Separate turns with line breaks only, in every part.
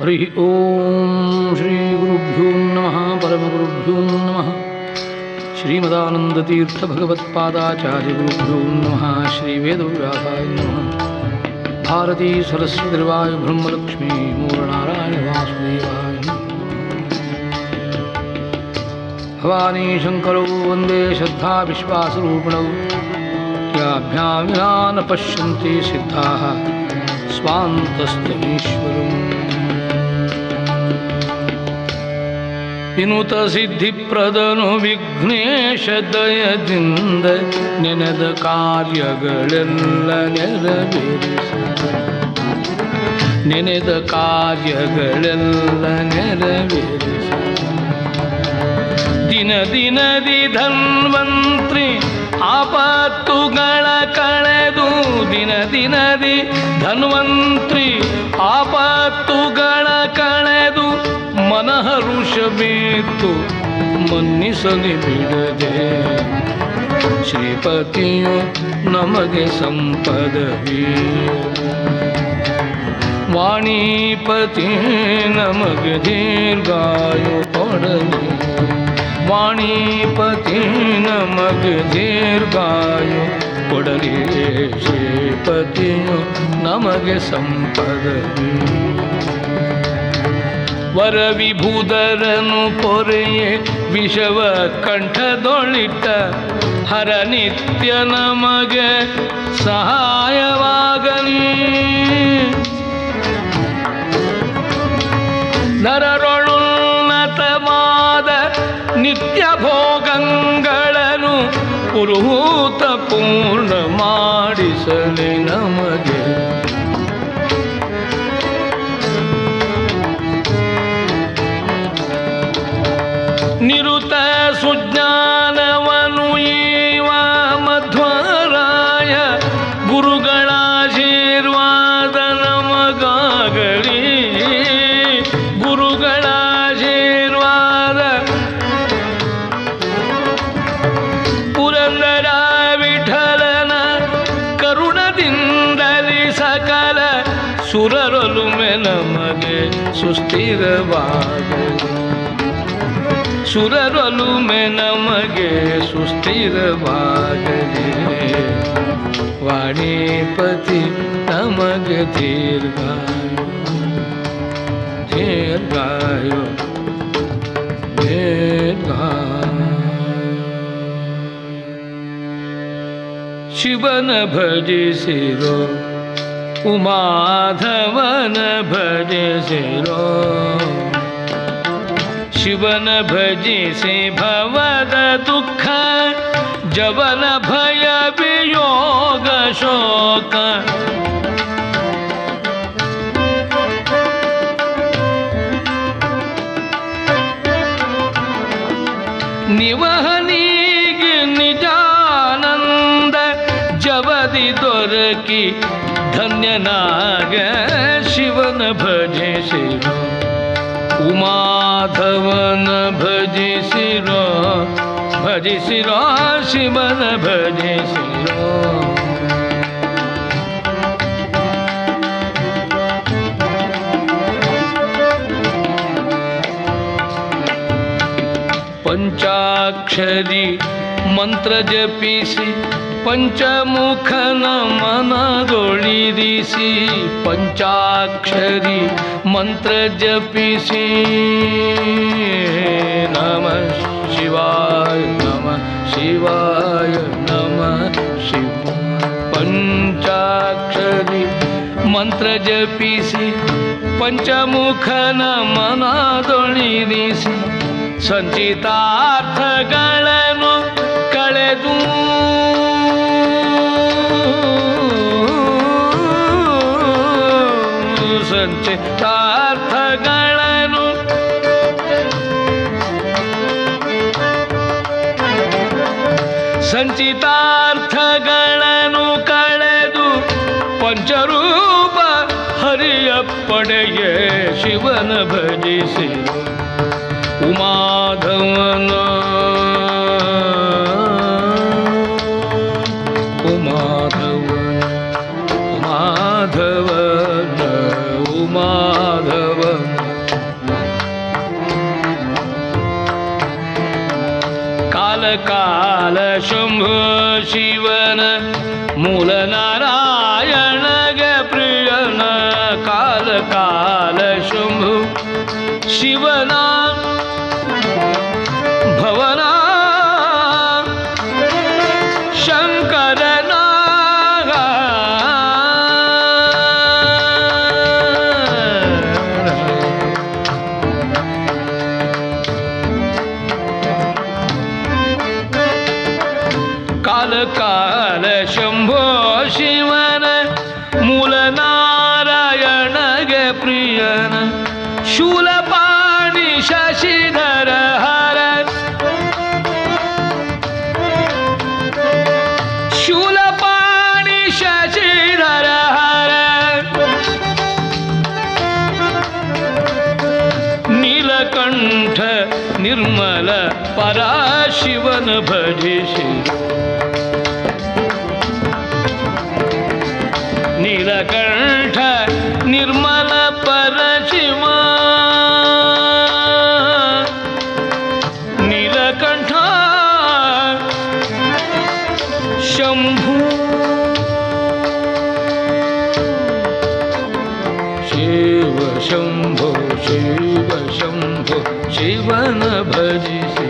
ಹರಿ ಓಂ ಶ್ರೀ ಗುರುಭ್ಯೋ ನಮಃ ಪರಮಗುರುಭ್ಯೋ ನಮಃ ಶ್ರೀಮದಾನಂದತೀರ್ಥ ಭಗವತ್ಪಾದಾಚಾರ್ಯ ಗುರುಭ್ಯೋ ನಮಃ ಶ್ರೀ ವೇದವ್ಯಾಸಾಯ ನಮಃ ಭಾರತೀ ಸರಸ್ವತಿರ್ವಾಯು ಬ್ರಹ್ಮಲಕ್ಷ್ಮೀ ಮೂರನಾರಾಯಣ ವಾಸುದೇವಾಯ ಭವಾನಿ ಶಂಕರೌ ವಂದೇ ಶ್ರದ್ಧಾ ವಿಶ್ವಾಸರೂಪಿಣೌ ಯಾಭ್ಯಾಂ ವಿನಾ ನ ಪಶ್ಯಂತಿ ಸಿದ್ಧಾಃ ಸ್ವಾಂತಸ್ಥಮೀಶ್ವರಂ ವಿನುತ ಸಿದ್ಧಿಪ್ರದನು ವಿಘ್ನೇಶ ದಯದಿಂದ ನೆನೆದ ಕಾರ್ಯಗಳೆಲ್ಲ ನೆನೆದ ಕಾರ್ಯಗಳೆಲ್ಲ ನೆರವೇರಿಸ ದಿನ ದಿನದಿ ಧನ್ವಂತ್ರಿ ಆಪತ್ತುಗಳ ಕಳೆದು ದಿನ ದಿನದಿ ಧನ್ವಂತ್ರಿ ಆಪತ್ತುಗಳ ಕಳೆದು ಮನಹರುಷ ಬೇತು ಮನ್ನಿಸಲಿ ಬಿಡದೆ ಶ್ರೀಪತಿಯು ನಮಗೆ ಸಂಪದವೀ ವಾಣಿಪತಿ ನಮಗೆ ದೀರ್ಘಾಯು ಕೊಡಲಿ ವಾಣಿಪತಿ ನಮಗೆ ದೀರ್ಘಾಯು ಕೊಡಲಿ ಶ್ರೀಪತಿಯು ನಮಗೆ ಸಂಪದವೀ ವರವಿಭೂದರನು ಪೊರೆಯೇ ವಿಷವ ಕಂಠದೊಳಿಟ್ಟ ಹರ ನಿತ್ಯ ನಮಗೆ ಸಹಾಯವಾಗಲಿ ನರರೊಳುನ್ನತವಾದ ನಿತ್ಯ ಭೋಗಗಳನ್ನು ಪುರುಹೂತ ಪೂರ್ಣ ಮಾಡಿಸಲಿ ನಮಗೆ ನಿರುತ ಸುಜ್ಞಾನವನು ಈವ ಮಧ್ವರಾಯ ಗುರುಗಳ ಆಶೀರ್ವಾದ ನಮಗಾಗಲಿ ಗುರುಗಳ ಆಶೀರ್ವಾದ ಪುರಂದರ ವಿಠಲನ ಕರುಣದಿಂದಲಿ ಸಕಲ ಸುರರೊಲುಮೆ ನಮಗೆ ಸುಸ್ಥಿರವಾಗಲಿ ಸುರರೊಲುಮೆ ನಮಗೆ ಸುಸ್ಥಿರವಾಗಲಿ ವಾಣಿಪತಿ ನಮಗೆ ದೀರ್ಘಾಯು ದೀರ್ಘಾಯು ದೀರ್ಘಾಯು ಶಿವನ ಭಜಿಸಿರೋ ಉಮಾಧವನ ಭಜಿಸಿರೋ ಶಿವನ ಭಜಿಸಿ ಭವದ ದುಃಖ ಜವನ ಭಯ ವಿಯೋಗ ಶೋಕ ನಿವಹನಿಗೆ ನಿಜಾನಂದ ಜವದಿ ದೊರಕಿ ಧನ್ಯನಾಗ ಶಿವನ ಭಜಿಸಿರೋ ಉಮಾಧವನ ಭಜಿಸಿರೋ ಭಜಿಸಿರೋ ಶಿವನ ಭಜಿಸಿರೋ ಪಂಚಾಕ್ಷರಿ ಮಂತ್ರ ಜಪಿಸಿ ಪಂಚಮುಖನ ಮನದೊಳಿರಿಸಿ ಪಂಚಾಕ್ಷರಿ ಮಂತ್ರ ಜಪಿಸಿ ನಮ ಶಿವಾಯ ನಮ ಶಿವಾಯ ನಮ ಶಿವ ಪಂಚಾಕ್ಷರಿ ಮಂತ್ರ ಜಪಿಸಿ ಪಂಚಮುಖನ ಮನದೊಳಿರಿಸಿ ಸಂಚಿತಾರ್ಥಗಳನ್ನು ಕಳೆದು ಸಂಚಿತಾರ್ಥಗಳನ್ನು ಸಂಚಿತಾರ್ಥಗಳನ್ನು ಕಳೆದು ಪಂಚರೂಪ ಹರಿಯ ಪಡೆಯೇ ಶಿವನ ಭಜಿಸಿ ಉಮಾಧವನ ಉಮಾಧವನ ಉಮಾಧವನ ಕಾಲ ಶಂಭು ಶಿವನ ಮೂಲ ನಾರಾಯಣಗೆ ಪ್ರಿಯನ ಕಾಲ ಕಾಲ ಶಂಭು ಶಿವನ ಭವನ ಶಂಕರನ ಕಾಲ ಕಾಲ ಶಂಭೋ ಶಿವನ ಮೂಲ ನಾರಾಯಣಗೆ ಪ್ರಿಯನ ಶೂಲಪಾಣಿ ಶಶಿಧರ ಹರ ಶೂಲಪಾಣಿ ಶಶಿಧರ ಹರ ನೀಲಕಂಠ ನಿರ್ಮಲ ಪರಾಶಿವನ ಭಜಿಸಿ ನೀಲಕಂಠ ನಿರ್ಮಲ ಪರಶಿವ ನೀಲಕಂಠ ಶಂಭು ಶಿವ ಶಂಭೋ ಶಿವ ಶಂಭೋ ಶಿವನ ಭಜಿಸಿ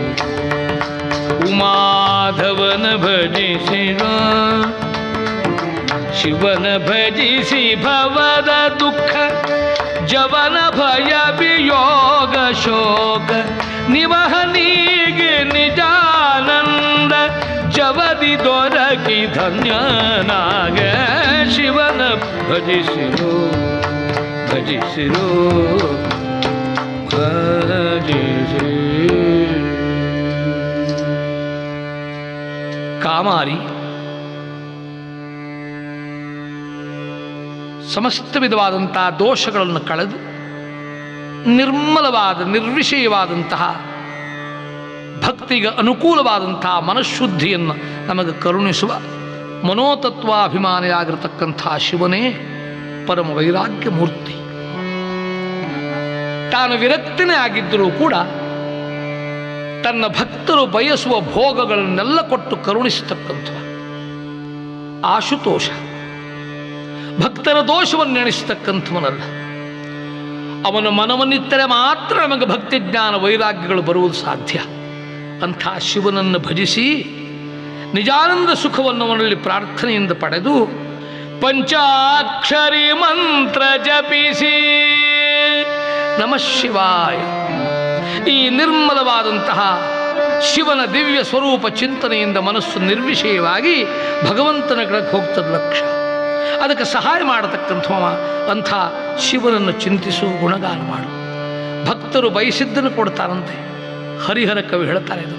ಉಮಾಧವನ ಭಜಿಸಿದ ಶಿವನ ಭಜಿಸಿ ಭವದ ದುಃಖ ಜವನ ಭಯ ವಿಯೋಗ ಶೋಕ ನಿವಹನಿಗೆ ನಿಜಾನಂದ ಜವದಿ ದೊರಕಿ ಧನ್ಯನಾಗ ಶಿವನ ಭಜಿಸಿರು ಭಜಿಸಿರು ಭಜಿಸಿ ಕಾಮಾರಿ ಸಮಸ್ತ ವಿಧವಾದಂತಹ ದೋಷಗಳನ್ನು ಕಳೆದು ನಿರ್ಮಲವಾದ ನಿರ್ವಿಷಯವಾದಂತಹ ಭಕ್ತಿಗೆ ಅನುಕೂಲವಾದಂತಹ ಮನಃಶುದ್ಧಿಯನ್ನು ನಮಗೆ ಕರುಣಿಸುವ ಮನೋತತ್ವಾಭಿಮಾನಿಯಾಗಿರತಕ್ಕಂಥ ಶಿವನೇ ಪರಮ ವೈರಾಗ್ಯ ಮೂರ್ತಿ. ತಾನು ವಿರಕ್ತನೇ ಆಗಿದ್ದರೂ ಕೂಡ ತನ್ನ ಭಕ್ತರು ಬಯಸುವ ಭೋಗಗಳನ್ನೆಲ್ಲ ಕೊಟ್ಟು ಕರುಣಿಸತಕ್ಕಂಥ ಆಶುತೋಷ, ಭಕ್ತರ ದೋಷವನ್ನು ಎಣಿಸತಕ್ಕಂಥವನಲ್ಲ. ಅವನ ಮನವನ್ನಿತ್ತರೆ ಮಾತ್ರ ನಮಗೆ ಭಕ್ತಿ ಜ್ಞಾನ ವೈರಾಗ್ಯಗಳು ಬರುವುದು ಸಾಧ್ಯ. ಅಂಥ ಶಿವನನ್ನು ಭಜಿಸಿ ನಿಜಾನಂದ ಸುಖವನ್ನು ಅವನಲ್ಲಿ ಪ್ರಾರ್ಥನೆಯಿಂದ ಪಡೆದು ಪಂಚಾಕ್ಷರಿ ಮಂತ್ರ ಜಪಿಸಿ ನಮಃ ಶಿವಾಯ ಈ ನಿರ್ಮಲವಾದಂತಹ ಶಿವನ ದಿವ್ಯ ಸ್ವರೂಪ ಚಿಂತನೆಯಿಂದ ಮನಸ್ಸು ನಿರ್ವಿಷಯವಾಗಿ ಭಗವಂತನ ಕಡೆಗೆ ಹೋಗ್ತದ ಲಕ್ಷ್ಯ. ಅದಕ್ಕೆ ಸಹಾಯ ಮಾಡತಕ್ಕಂಥವ ಅಂಥ ಶಿವನನ್ನು ಚಿಂತಿಸು, ಗುಣಗಾನ ಮಾಡು. ಭಕ್ತರು ಬಯಸಿದ್ದನ್ನು ಕೊಡ್ತಾರಂತೆ. ಹರಿಹರ ಕವಿ ಹೇಳ್ತಾರೆ, ಇದು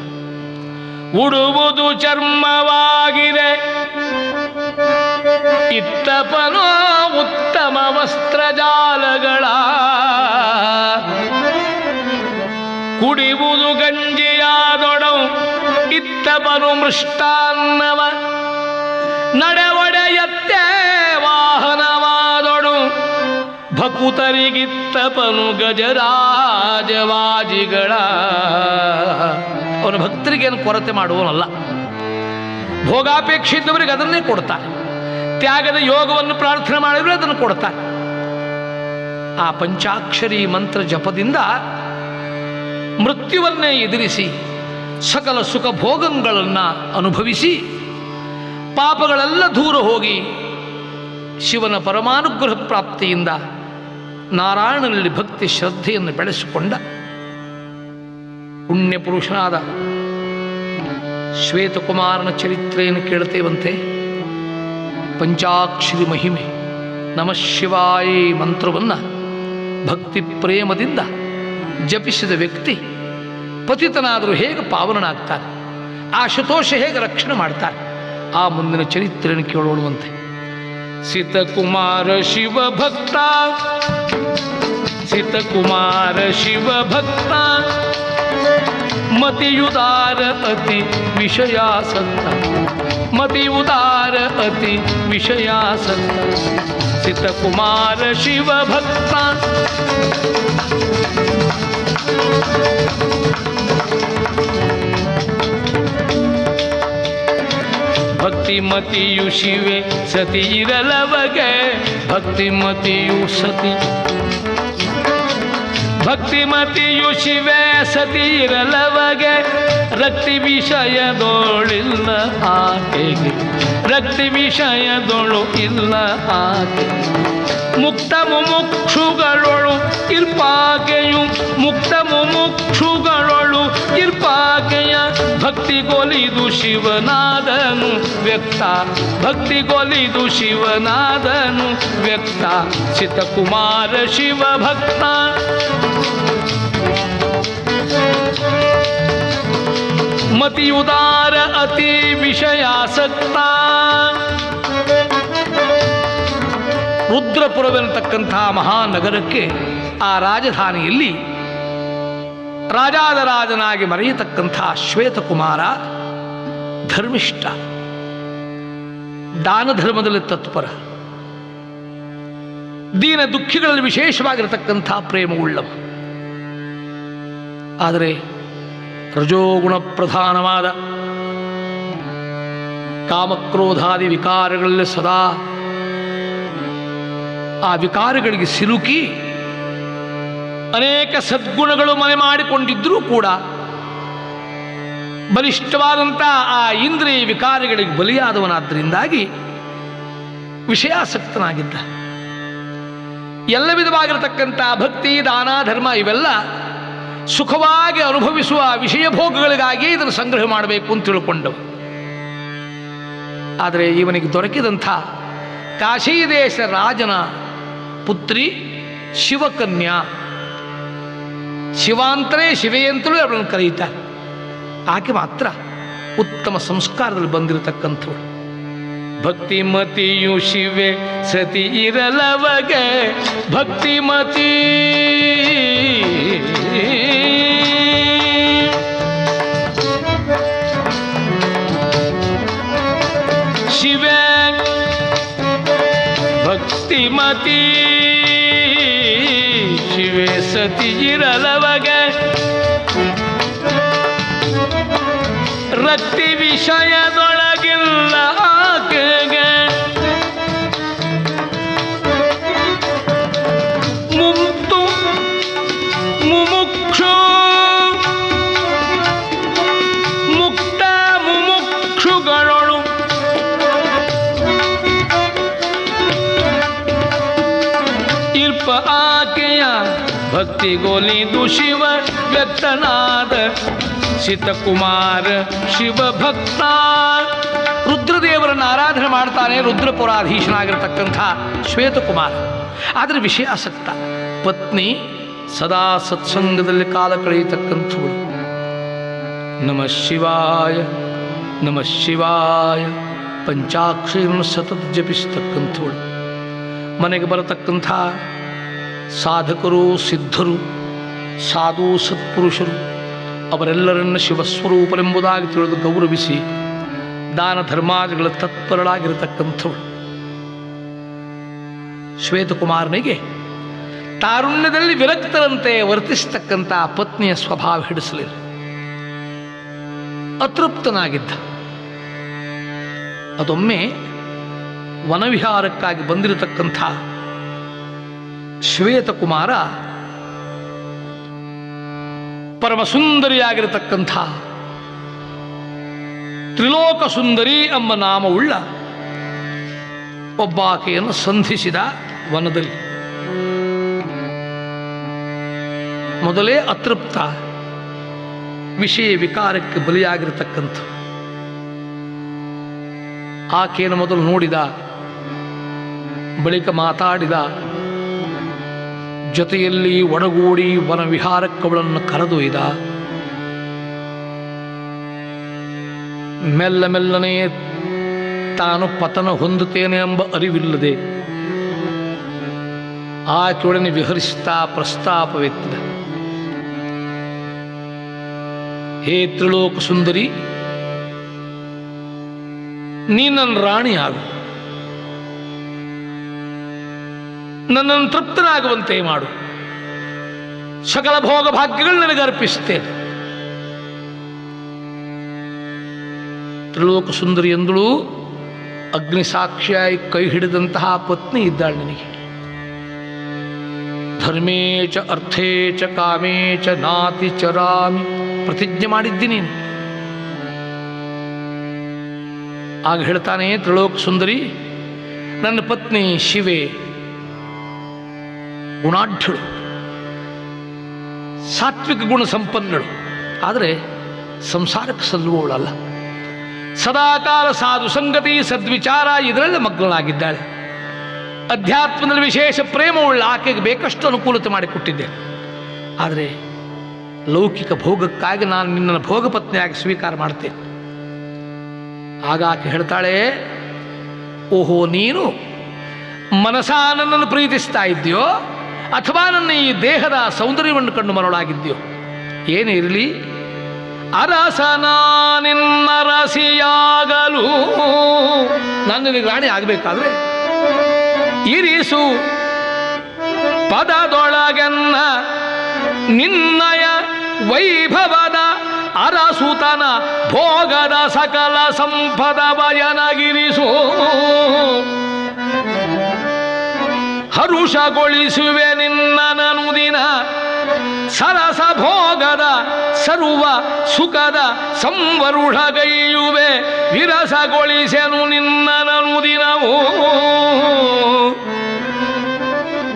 ಉಡುವುದು ಚರ್ಮವಾಗಿದೆ ಇತ್ತಪನೋ ಉತ್ತಮ ವಸ್ತ್ರಜಾಲಗಳ, ಕುಡಿಯುವುದು ಗಂಜಿಯಾದೊಡವು ಇತ್ತಪನು ಮೃಷ್ಟಾನ್ನವ, ನಡೆವಡೆಯತ್ತೆ ವಾಹನವಾದೊಡು ಭಕುತರಿಗಿತ್ತಪನು ಗಜರಾಜವಾಜಿಗಳ. ಅವನು ಭಕ್ತರಿಗೇನು ಕೊರತೆ ಮಾಡುವನಲ್ಲ, ಭೋಗಾಪೇಕ್ಷೆ ಇದ್ದವರಿಗೆ ಅದನ್ನೇ ಕೊಡ್ತಾನೆ. ತ್ಯಾಗದ ಯೋಗವನ್ನು ಪ್ರಾರ್ಥನೆ ಮಾಡಿದರೆ ಅದನ್ನು ಕೊಡ್ತಾನೆ. ಆ ಪಂಚಾಕ್ಷರಿ ಮಂತ್ರ ಜಪದಿಂದ ಮೃತ್ಯುವನ್ನೇ ಎದುರಿಸಿ ಸಕಲ ಸುಖ ಭೋಗಗಳನ್ನು ಅನುಭವಿಸಿ ಪಾಪಗಳೆಲ್ಲ ದೂರ ಹೋಗಿ ಶಿವನ ಪರಮಾನುಗ್ರಹ ಪ್ರಾಪ್ತಿಯಿಂದ ನಾರಾಯಣನಲ್ಲಿ ಭಕ್ತಿ ಶ್ರದ್ಧೆಯನ್ನು ಬೆಳೆಸಿಕೊಂಡ ಪುಣ್ಯ ಪುರುಷನಾದ ಶ್ವೇತಕುಮಾರನ ಚರಿತ್ರೆಯನ್ನು ಕೇಳ್ತೇವಂತೆ. ಪಂಚಾಕ್ಷರಿ ಮಹಿಮೆ ನಮಃ ಶಿವಾಯ ಮಂತ್ರವನ್ನು ಭಕ್ತಿ ಪ್ರೇಮದಿಂದ ಜಪಿಸಿದ ವ್ಯಕ್ತಿ ಪತಿತನಾದರೂ ಹೇಗೆ ಪಾವನನಾಗ್ತಾರೆ, ಆಶುತೋಷ ಹೇಗೆ ರಕ್ಷಣೆ ಮಾಡ್ತಾರೆ, ಆ ಮುಂದಿನ ಚರಿತ್ರೆಯನ್ನು ಕೇಳೋಣವಂತೆ. ಸಿತಕುಮಾರ ಶಿವಭಕ್ತ, ಸಿತಕುಮಾರ ಶಿವಭಕ್ತ, ಮತಿಯುದಾರ ಅತಿ ವಿಷಯಾಸಕ್ತ, ಮತಿಯುದಾರ ಅತಿ ವಿಷಯಾಸಕ್ತ, ಸಿತಕುಮಾರ ಶಿವಭಕ್ತ. ಮತಿಯು ಶಿವೆ ಸತಿ ಇರಲವಗೆ ಭಕ್ತಿ ಮತಿಯು ಸತಿ ಭಕ್ತಿ ಮತಿಯು ಶಿವೆ ಸತಿ ಇರಲವಗೆ ರಕ್ತಿ ವಿಷಯದೋಳಿಲ್ಲ ಆಕೆಗೆ ರಕ್ತಿ ವಿಷಯದೋಳು ಇಲ್ಲ ಆಕೆ ಮುಕ್ತ ಮುಮುಕ್ಷುಗಳೊಳು ಇರ್ಪಾಕೆಯು ಮುಕ್ತ ಮುಮುಕ್ಷುಗಳೊಳು ಇರ್ಪಾಕೆಯ ಭಕ್ತಿಗೊಲಿದು ಶಿವನಾದನು ವ್ಯಕ್ತ ಭಕ್ತಿಗೊಲಿದು ಶಿವನಾದನು ವ್ಯಕ್ತ ಚಿತ್ತಕುಮಾರ ಶಿವ ಭಕ್ತ ಮತಿಯುದಾರ ಅತಿ ವಿಷಯಾಸಕ್ತ ರುದ್ರಪುರವೆನ್ನತಕ್ಕಂಥ ಮಹಾನಗರಕ್ಕೆ ಆ ರಾಜಧಾನಿಯಲ್ಲಿ ರಾಜಾದರಾಜನಾಗಿ ಮರೆಯತಕ್ಕಂಥ ಶ್ವೇತಕುಮಾರ ಧರ್ಮಿಷ್ಠ, ದಾನ ಧರ್ಮದಲ್ಲಿ ತತ್ಪರ, ದೀನ ದುಃಖಿಗಳಲ್ಲಿ ವಿಶೇಷವಾಗಿರತಕ್ಕಂಥ ಪ್ರೇಮವುಳ್ಳವ. ಆದರೆ ರಜೋಗುಣ ಪ್ರಧಾನವಾದ ಕಾಮಕ್ರೋಧಾದಿ ವಿಕಾರಗಳಲ್ಲಿ ಸದಾ ಆ ವಿಕಾರಗಳಿಗೆ ಸಿಲುಕಿ ಅನೇಕ ಸದ್ಗುಣಗಳು ಮನೆ ಮಾಡಿಕೊಂಡಿದ್ದರೂ ಕೂಡ ಬಲಿಷ್ಠವಾದಂಥ ಆ ಇಂದ್ರಿಯ ವಿಕಾರಗಳಿಗೆ ಬಲಿಯಾದವನಾದ್ದರಿಂದಾಗಿ ವಿಷಯಾಸಕ್ತನಾಗಿದ್ದ. ಎಲ್ಲ ವಿಧವಾಗಿರತಕ್ಕಂಥ ಭಕ್ತಿ ದಾನ ಧರ್ಮ ಇವೆಲ್ಲ ಸುಖವಾಗಿ ಅನುಭವಿಸುವ ವಿಷಯ ಭೋಗಗಳಿಗಾಗಿ ಇದನ್ನು ಸಂಗ್ರಹ ಮಾಡಬೇಕು ಅಂತ ತಿಳ್ಕೊಂಡವು. ಆದರೆ ಇವನಿಗೆ ದೊರಕಿದಂಥ ಕಾಶಿ ದೇಶ ರಾಜನ ಪುತ್ರಿ ಶಿವಕನ್ಯಾ, ಶಿವಾಂತರೇ ಶಿವೆಯಂತಲೂ ಅವಳನ್ನು ಕರೆಯುತ್ತಾರೆ. ಆಕೆ ಮಾತ್ರ ಉತ್ತಮ ಸಂಸ್ಕಾರದಲ್ಲಿ ಬಂದಿರತಕ್ಕಂಥವಳು. ಭಕ್ತಿಮತಿಯು ಶಿವೆ ಸತಿ ಇರಲವಗೆ ಭಕ್ತಿಮತಿ ಶಿವೆ ಭಕ್ತಿಮತಿ ಶಿವೆ ಸತಿ ಇರಲವಗೆ ರಕ್ತಿ ವಿಷಯದೊಳಗಿಲ್ಲ ಆಕೆಗೆ ಮುಕ್ತು ಮುಮುಕ್ಷು ಮುಕ್ತ ಮುಮುಕ್ಷುಗಳೊಳು ಇರ್ಪ ಆಕೆಯ ಭಕ್ತಿಗೊಲಿದು ಶಿವ ವ್ಯಕ್ತನಾದ ಚಿತ್ತಕುಮಾರ ಶಿವಭಕ್ತ. ರುದ್ರದೇವರನ್ನು ಆರಾಧನೆ ಮಾಡ್ತಾನೆ ರುದ್ರಪುರಾಧೀಶನಾಗಿರತಕ್ಕಂಥ ಶ್ವೇತಕುಮಾರ. ಆದರೆ ವಿಷಯಾಸಕ್ತ. ಪತ್ನಿ ಸದಾ ಸತ್ಸಂಗದಲ್ಲಿ ಕಾಲ ಕಳೆಯತಕ್ಕಂಥವಳು. ನಮಃ ಶಿವಾಯ ನಮಃ ಶಿವಾಯ ಪಂಚಾಕ್ಷರವನ್ನು ಸತತ ಜಪಿಸತಕ್ಕಂಥವಳು. ಮನೆಗೆ ಬರತಕ್ಕಂಥ ಸಾಧಕರು, ಸಿದ್ಧರು, ಸಾಧು ಸತ್ಪುರುಷರು ಅವರೆಲ್ಲರನ್ನ ಶಿವಸ್ವರೂಪರೆಂಬುದಾಗಿ ತಿಳಿದು ಗೌರವಿಸಿ ದಾನ ಧರ್ಮಾದಿಗಳ ತತ್ಪರಳಾಗಿರತಕ್ಕಂಥವಳು. ಶ್ವೇತಕುಮಾರನಿಗೆ ತಾರುಣ್ಯದಲ್ಲಿ ವಿರಕ್ತರಂತೆ ವರ್ತಿಸತಕ್ಕಂಥ ಪತ್ನಿಯ ಸ್ವಭಾವ ಹಿಡಿಸಲಿಲ್ಲ. ಅತೃಪ್ತನಾಗಿದ್ದ. ಅದೊಮ್ಮೆ ವನವಿಹಾರಕ್ಕಾಗಿ ಬಂದಿರತಕ್ಕಂಥ ಶ್ವೇತಕುಮಾರ ಪರಮ ಸುಂದರಿಯಾಗಿರತಕ್ಕಂಥ ತ್ರಿಲೋಕ ಸುಂದರಿ ಎಂಬ ನಾಮವುಳ್ಳ ಒಬ್ಬಾಕೆಯನ್ನು ಸಂಧಿಸಿದ ವನದಲ್ಲಿ. ಮೊದಲೇ ಅತೃಪ್ತ, ವಿಷಯ ವಿಕಾರಕ್ಕೆ ಬಲಿಯಾಗಿರತಕ್ಕಂಥ ಆಕೆಯನ್ನು ಮೊದಲು ನೋಡಿದ, ಬಳಿಕ ಮಾತಾಡಿದ, ಜೊತೆಯಲ್ಲಿ ಒಡಗೂಡಿ ವನವಿಹಾರಕ್ಕವಳನ್ನು ಕರೆದೊಯ್ದ. ಮೆಲ್ಲ ಮೆಲ್ಲನೆ ತಾನು ಪತನ ಹೊಂದುತ್ತೇನೆ ಎಂಬ ಅರಿವಿಲ್ಲದೆ ಆಕೆಯೊಡನೆ ವಿಹರಿಸುತ್ತಾ ಪ್ರಸ್ತಾಪವೆತ್ತಿದ. ಹೇ ತ್ರಿಲೋಕ ಸುಂದರಿ, ನೀ ನನ್ನ ರಾಣಿಯಾಗು, ನನ್ನನ್ನು ತೃಪ್ತನಾಗುವಂತೆ ಮಾಡು, ಸಕಲ ಭೋಗ ಭಾಗ್ಯಗಳು ನನಗೆ ಅರ್ಪಿಸುತ್ತೇನೆ. ತ್ರಿಲೋಕ ಸುಂದರಿ ಎಂದಳು, ಅಗ್ನಿಸಾಕ್ಷಿಯಾಗಿ ಕೈ ಹಿಡಿದಂತಹ ಪತ್ನಿ ಇದ್ದಾಳೆ ನಿನಗೆ. ಧರ್ಮೇ ಚ ಅರ್ಥೇ ಚ ಕಾಮೇ ಚ ನಾತಿ ಚರಾಮಿ ಪ್ರತಿಜ್ಞೆ ಮಾಡಿದ್ದೀನಿ. ಆಗ ಹೇಳ್ತಾನೆ ತ್ರಿಲೋಕ ಸುಂದರಿ, ನನ್ನ ಪತ್ನಿ ಶಿವೆ ಗುಣಾಢ್ಯಳು, ಸಾತ್ವಿಕ ಗುಣ ಸಂಪನ್ನಳು, ಆದರೆ ಸಂಸಾರಕ್ಕೆ ಸಲ್ಲುವವಳಲ್ಲ. ಸದಾಕಾಲ ಸಾಧು ಸಂಗತಿ ಸದ್ವಿಚಾರ ಇದರಲ್ಲಿ ಮಗ್ನಳಾಗಿದ್ದಾಳೆ. ಅಧ್ಯಾತ್ಮದಲ್ಲಿ ವಿಶೇಷ ಪ್ರೇಮವುಳ್ಳ ಆಕೆಗೆ ಬೇಕಷ್ಟು ಅನುಕೂಲತೆ ಮಾಡಿಕೊಟ್ಟಿದ್ದೇನೆ. ಆದರೆ ಲೌಕಿಕ ಭೋಗಕ್ಕಾಗಿ ನಾನು ನಿನ್ನನ್ನು ಭೋಗ ಪತ್ನಿಯಾಗಿ ಸ್ವೀಕಾರ ಮಾಡ್ತೇನೆ. ಆಗ ಆಕೆ ಹೇಳ್ತಾಳೆ, ಓಹೋ, ನೀನು ಮನಸಾ ನನ್ನನ್ನು ಪ್ರೀತಿಸ್ತಾ ಇದ್ದೀಯೋ ಅಥವಾ ನನ್ನ ಈ ದೇಹದ ಸೌಂದರ್ಯವನ್ನು ಕಂಡು ಮರಳಾಗಿದ್ದೀಯೋ? ಏನೇ ಇರಲಿ, ಅರಸನಾನಿನ್ನರಸಿಯಾಗಲು ನಾನು ನಿನಗೆ ರಾಣಿ ಆಗಬೇಕಾದ್ರೆ ಇರಿಸು ಪದದೊಳಗನ್ನ ನಿನ್ನಯ ವೈಭವದ ಅರಸುತನ ಭೋಗದ ಸಕಲ ಸಂಪದ ಬಯನಗಿರಿಸು. ಹರುಷಗೊಳಿಸುವೆ ನಿನ್ನನುದಿನ ಸರಸ ಭೋಗದ ಸರ್ವ ಸುಖದ ಸಂವರುಢಗೈಯುವೆ ವಿರಸಗೊಳಿಸೆನು ನಿನ್ನನುದಿನವೋ.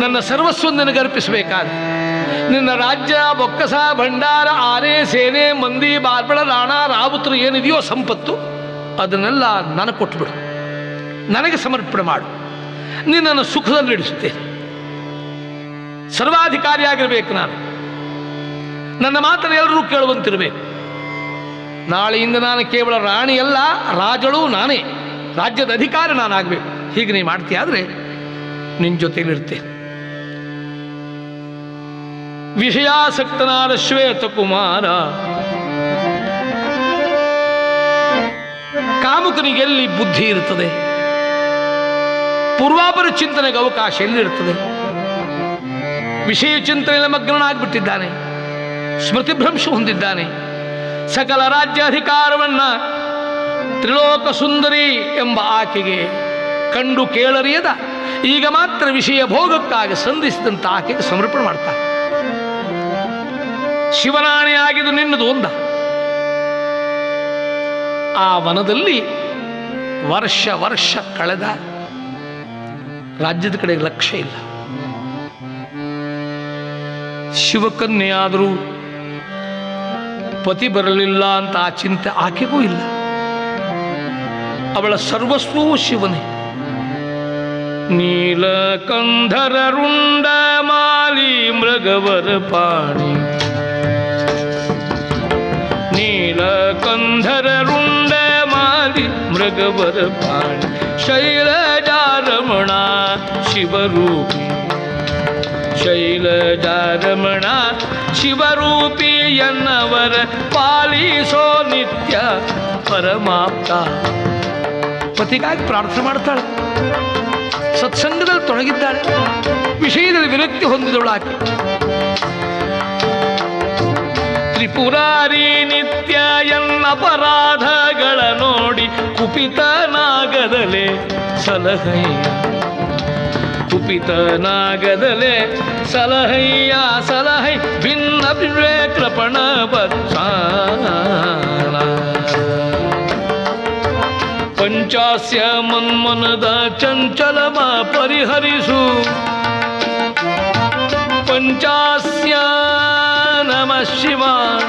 ನನ್ನ ಸರ್ವಸ್ವ ನಿನಗೆ ಅರ್ಪಿಸಬೇಕಾದ ನಿನ್ನ ರಾಜ್ಯ ಬೊಕ್ಕಸ ಭಂಡಾರ ಆನೆ ಸೇನೆ ಮಂದಿ ಬಾರ್ಬಳ ರಾಣ ರಾವುತರು ಏನಿದೆಯೋ ಸಂಪತ್ತು ಅದನ್ನೆಲ್ಲ ನನಗೆ ಕೊಟ್ಟುಬಿಡು, ನನಗೆ ಸಮರ್ಪಣೆ ಮಾಡು. ನಿನ್ನನ್ನು ಸುಖದಲ್ಲಿಡಿಸುತ್ತೇನೆ. ಸರ್ವಾಧಿಕಾರಿಯಾಗಿರಬೇಕು ನಾನು. ನನ್ನ ಮಾತನ್ನು ಎಲ್ಲರೂ ಕೇಳುವಂತಿರಬೇಕು. ನಾಳೆಯಿಂದ ನಾನು ಕೇವಲ ರಾಣಿಯಲ್ಲ, ರಾಜಳು ನಾನೇ, ರಾಜ್ಯದ ಅಧಿಕಾರಿ ನಾನಾಗಬೇಕು. ಹೀಗೆ ನೀ ಮಾಡ್ತೀಯಾದರೆ ನಿನ್ನ ಜೊತೆಯಲ್ಲಿರ್ತೇನೆ. ವಿಷಯಾಸಕ್ತನಾದ ಶ್ವೇತಕುಮಾರ ಕಾಮುಕನಿಗೆಲ್ಲಿ ಬುದ್ಧಿ ಇರ್ತದೆ? ಪೂರ್ವಾಪರ ಚಿಂತನೆಗೆ ಅವಕಾಶ ಎಲ್ಲಿರ್ತದೆ? ವಿಷಯ ಚಿಂತನೆಯಲ್ಲಿ ಮಗ್ನನಾಗ್ಬಿಟ್ಟಿದ್ದಾನೆ, ಸ್ಮೃತಿಭ್ರಂಶ ಹೊಂದಿದ್ದಾನೆ. ಸಕಲ ರಾಜ್ಯ ಅಧಿಕಾರವನ್ನ ತ್ರಿಲೋಕ ಸುಂದರಿ ಎಂಬ ಆಕೆಗೆ ಕಂಡು ಕೇಳರಿಯದ ಈಗ ಮಾತ್ರ ವಿಷಯ ಭೋಗಕ್ಕಾಗಿ ಸಂಧಿಸಿದಂಥ ಆಕೆಗೆ ಸಮರ್ಪಣೆ ಮಾಡ್ತಾನೆ. ಶಿವನಾಣೆಯಾಗಿದ್ದು ನಿನ್ನದು ಒಂದ. ಆ ವನದಲ್ಲಿ ವರ್ಷ ವರ್ಷ ಕಳೆದ, ರಾಜ್ಯದ ಕಡೆಗೆ ಲಕ್ಷ್ಯ ಇಲ್ಲ. ಶಿವಕನ್ಯೆಯಾದರೂ ಪತಿ ಬರಲಿಲ್ಲ ಅಂತ ಆ ಚಿಂತೆ ಆಕೆಗೂ ಇಲ್ಲ. ಅವಳ ಸರ್ವಸ್ವವೂ ಶಿವನೇ. ನೀಲಕಂಧರ ರುಂಡ ಮಾಲಿ ಮೃಗವರ ಪಾಣಿ, ನೀಲಕಂಧರ ರುಂಡ ಮಾಲಿ ಮೃಗವರ ಪಾಣಿ, ಶೈಲಜಾರಮಣ ಶಿವರೂಪಿ, ಶೈಲಜಾರಮಣ ಶಿವರೂಪಿ ಎನ್ನವರ ಪಾಲಿಸೋ ನಿತ್ಯ ಪರಮಾಪ್ತ. ಪತಿಗಾಗಿ ಪ್ರಾರ್ಥನೆ ಮಾಡ್ತಾಳೆ, ಸತ್ಸಂಗದಲ್ಲಿ ತೊಡಗಿದ್ದಾಳೆ, ವಿಷಯದಲ್ಲಿ ವಿರಕ್ತಿ ಹೊಂದಿದವಳಾಕೆ. ತ್ರಿಪುರಾರಿ ನಿತ್ಯ ಎನ್ನಪರಾಧಗಳ ನೋಡಿ ಕುಪಿತನಾಗದಲೆ ಸಲಹಯ್ಯ, ಕುಪಿತನಾಗದಲೆ ಸಲಹಯ್ಯ ಸಲಹೈ ಭಿನ್ನ ಕೃಪಣ ಬತ್ಸಾಳ. ಪಂಚಾಸ್ಯ ಮನ್ಮನದ ಚಂಚಲಮ ಪರಿಹರಿಸು, ಪಂಚಾಸ್ಯ ನಮಃ ಶಿವಾಯ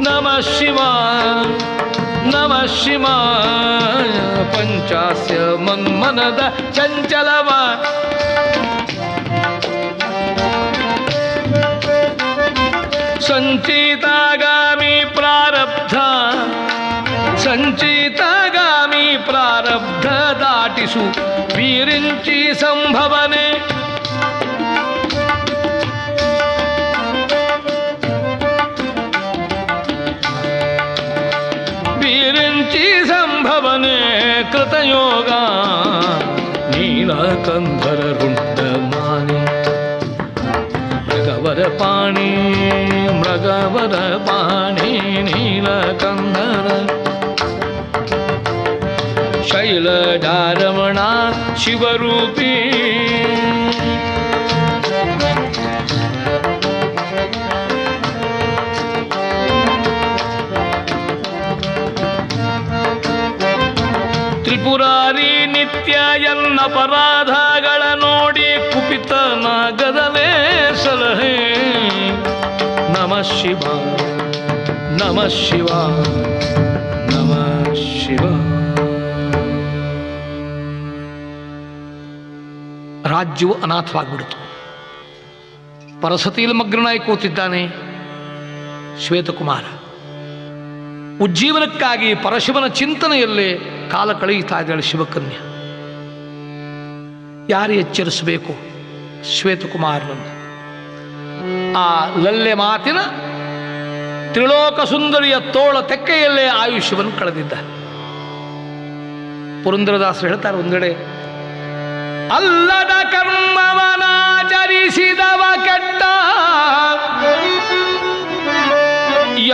ನಮಃ ಶಿವಾಯ ನಮಃ ಶಿವಾಯ. ಪಂಚಾಸ್ಯ ಮನ್ಮನದ ಚಂಚಲಮ ಸಂಚಿತಾಗಾಮಿ ಪ್ರಾರಬ್ಧ, ಸಂಚಿತಾಗಾಮಿ ಪ್ರಾರಬ್ಧ ದಾಟಿಸು ವೀರಿಂಚಿ ಸಂಭವನೆ. ವೀರಿಂಚಿ ಸಂಭವನೆ ಕೃತಯೋಗ ನೀಲಕಂಧರ ರುಂಡ ಮಾನಿ ಮೃಗವರ ಪಾಣಿ, ಮೃಗವರ ಪಾಣಿ ನೀಲಕಂಧರ ಶೈಲಜಾರಮಣ ಶಿವರೂಪಿ. ತ್ರಿಪುರಾರಿ ನಿತ್ಯ ಎನ್ನ ಪರಾಧಗಳ ನೋಡಿ ಕುಪಿತನಾಗದಲೇ ಸಲಹೆ. ನಮಃ ಶಿವ ನಮಃ ಶಿವ ನಮಃ ಶಿವ. ರಾಜ್ಯವು ಅನಾಥವಾಗ್ಬಿಡ್ತು. ಪರಸತಿಯಲ್ಲಿ ಮಗ್ನನಾಗಿ ಕೂತಿದ್ದಾನೆ ಶ್ವೇತಕುಮಾರ. ಉಜ್ಜೀವನಕ್ಕಾಗಿ ಪರಶಿವನ ಚಿಂತನೆಯಲ್ಲೇ ಕಾಲ ಕಳೆಯುತ್ತಾ ಇದ್ದಾಳೆ ಶಿವಕನ್ಯಾ. ಯಾರು ಎಚ್ಚರಿಸಬೇಕು ಶ್ವೇತಕುಮಾರನನ್ನು? ಆ ಲಲ್ಲೆ ಮಾತಿನ ತ್ರಿಲೋಕ ಸುಂದರಿಯ ತೋಳ ತೆಕ್ಕೆಯಲ್ಲೇ ಆಯುಷ್ಯವನ್ನು ಕಳೆದಿದ್ದ. ಪುರಂದರದಾಸರು ಹೇಳ್ತಾರೆ ಒಂದೆಡೆ, ಅಲ್ಲದ ಕರ್ಮವನಾಚರಿಸಿದವ ಕೆಟ್ಟ,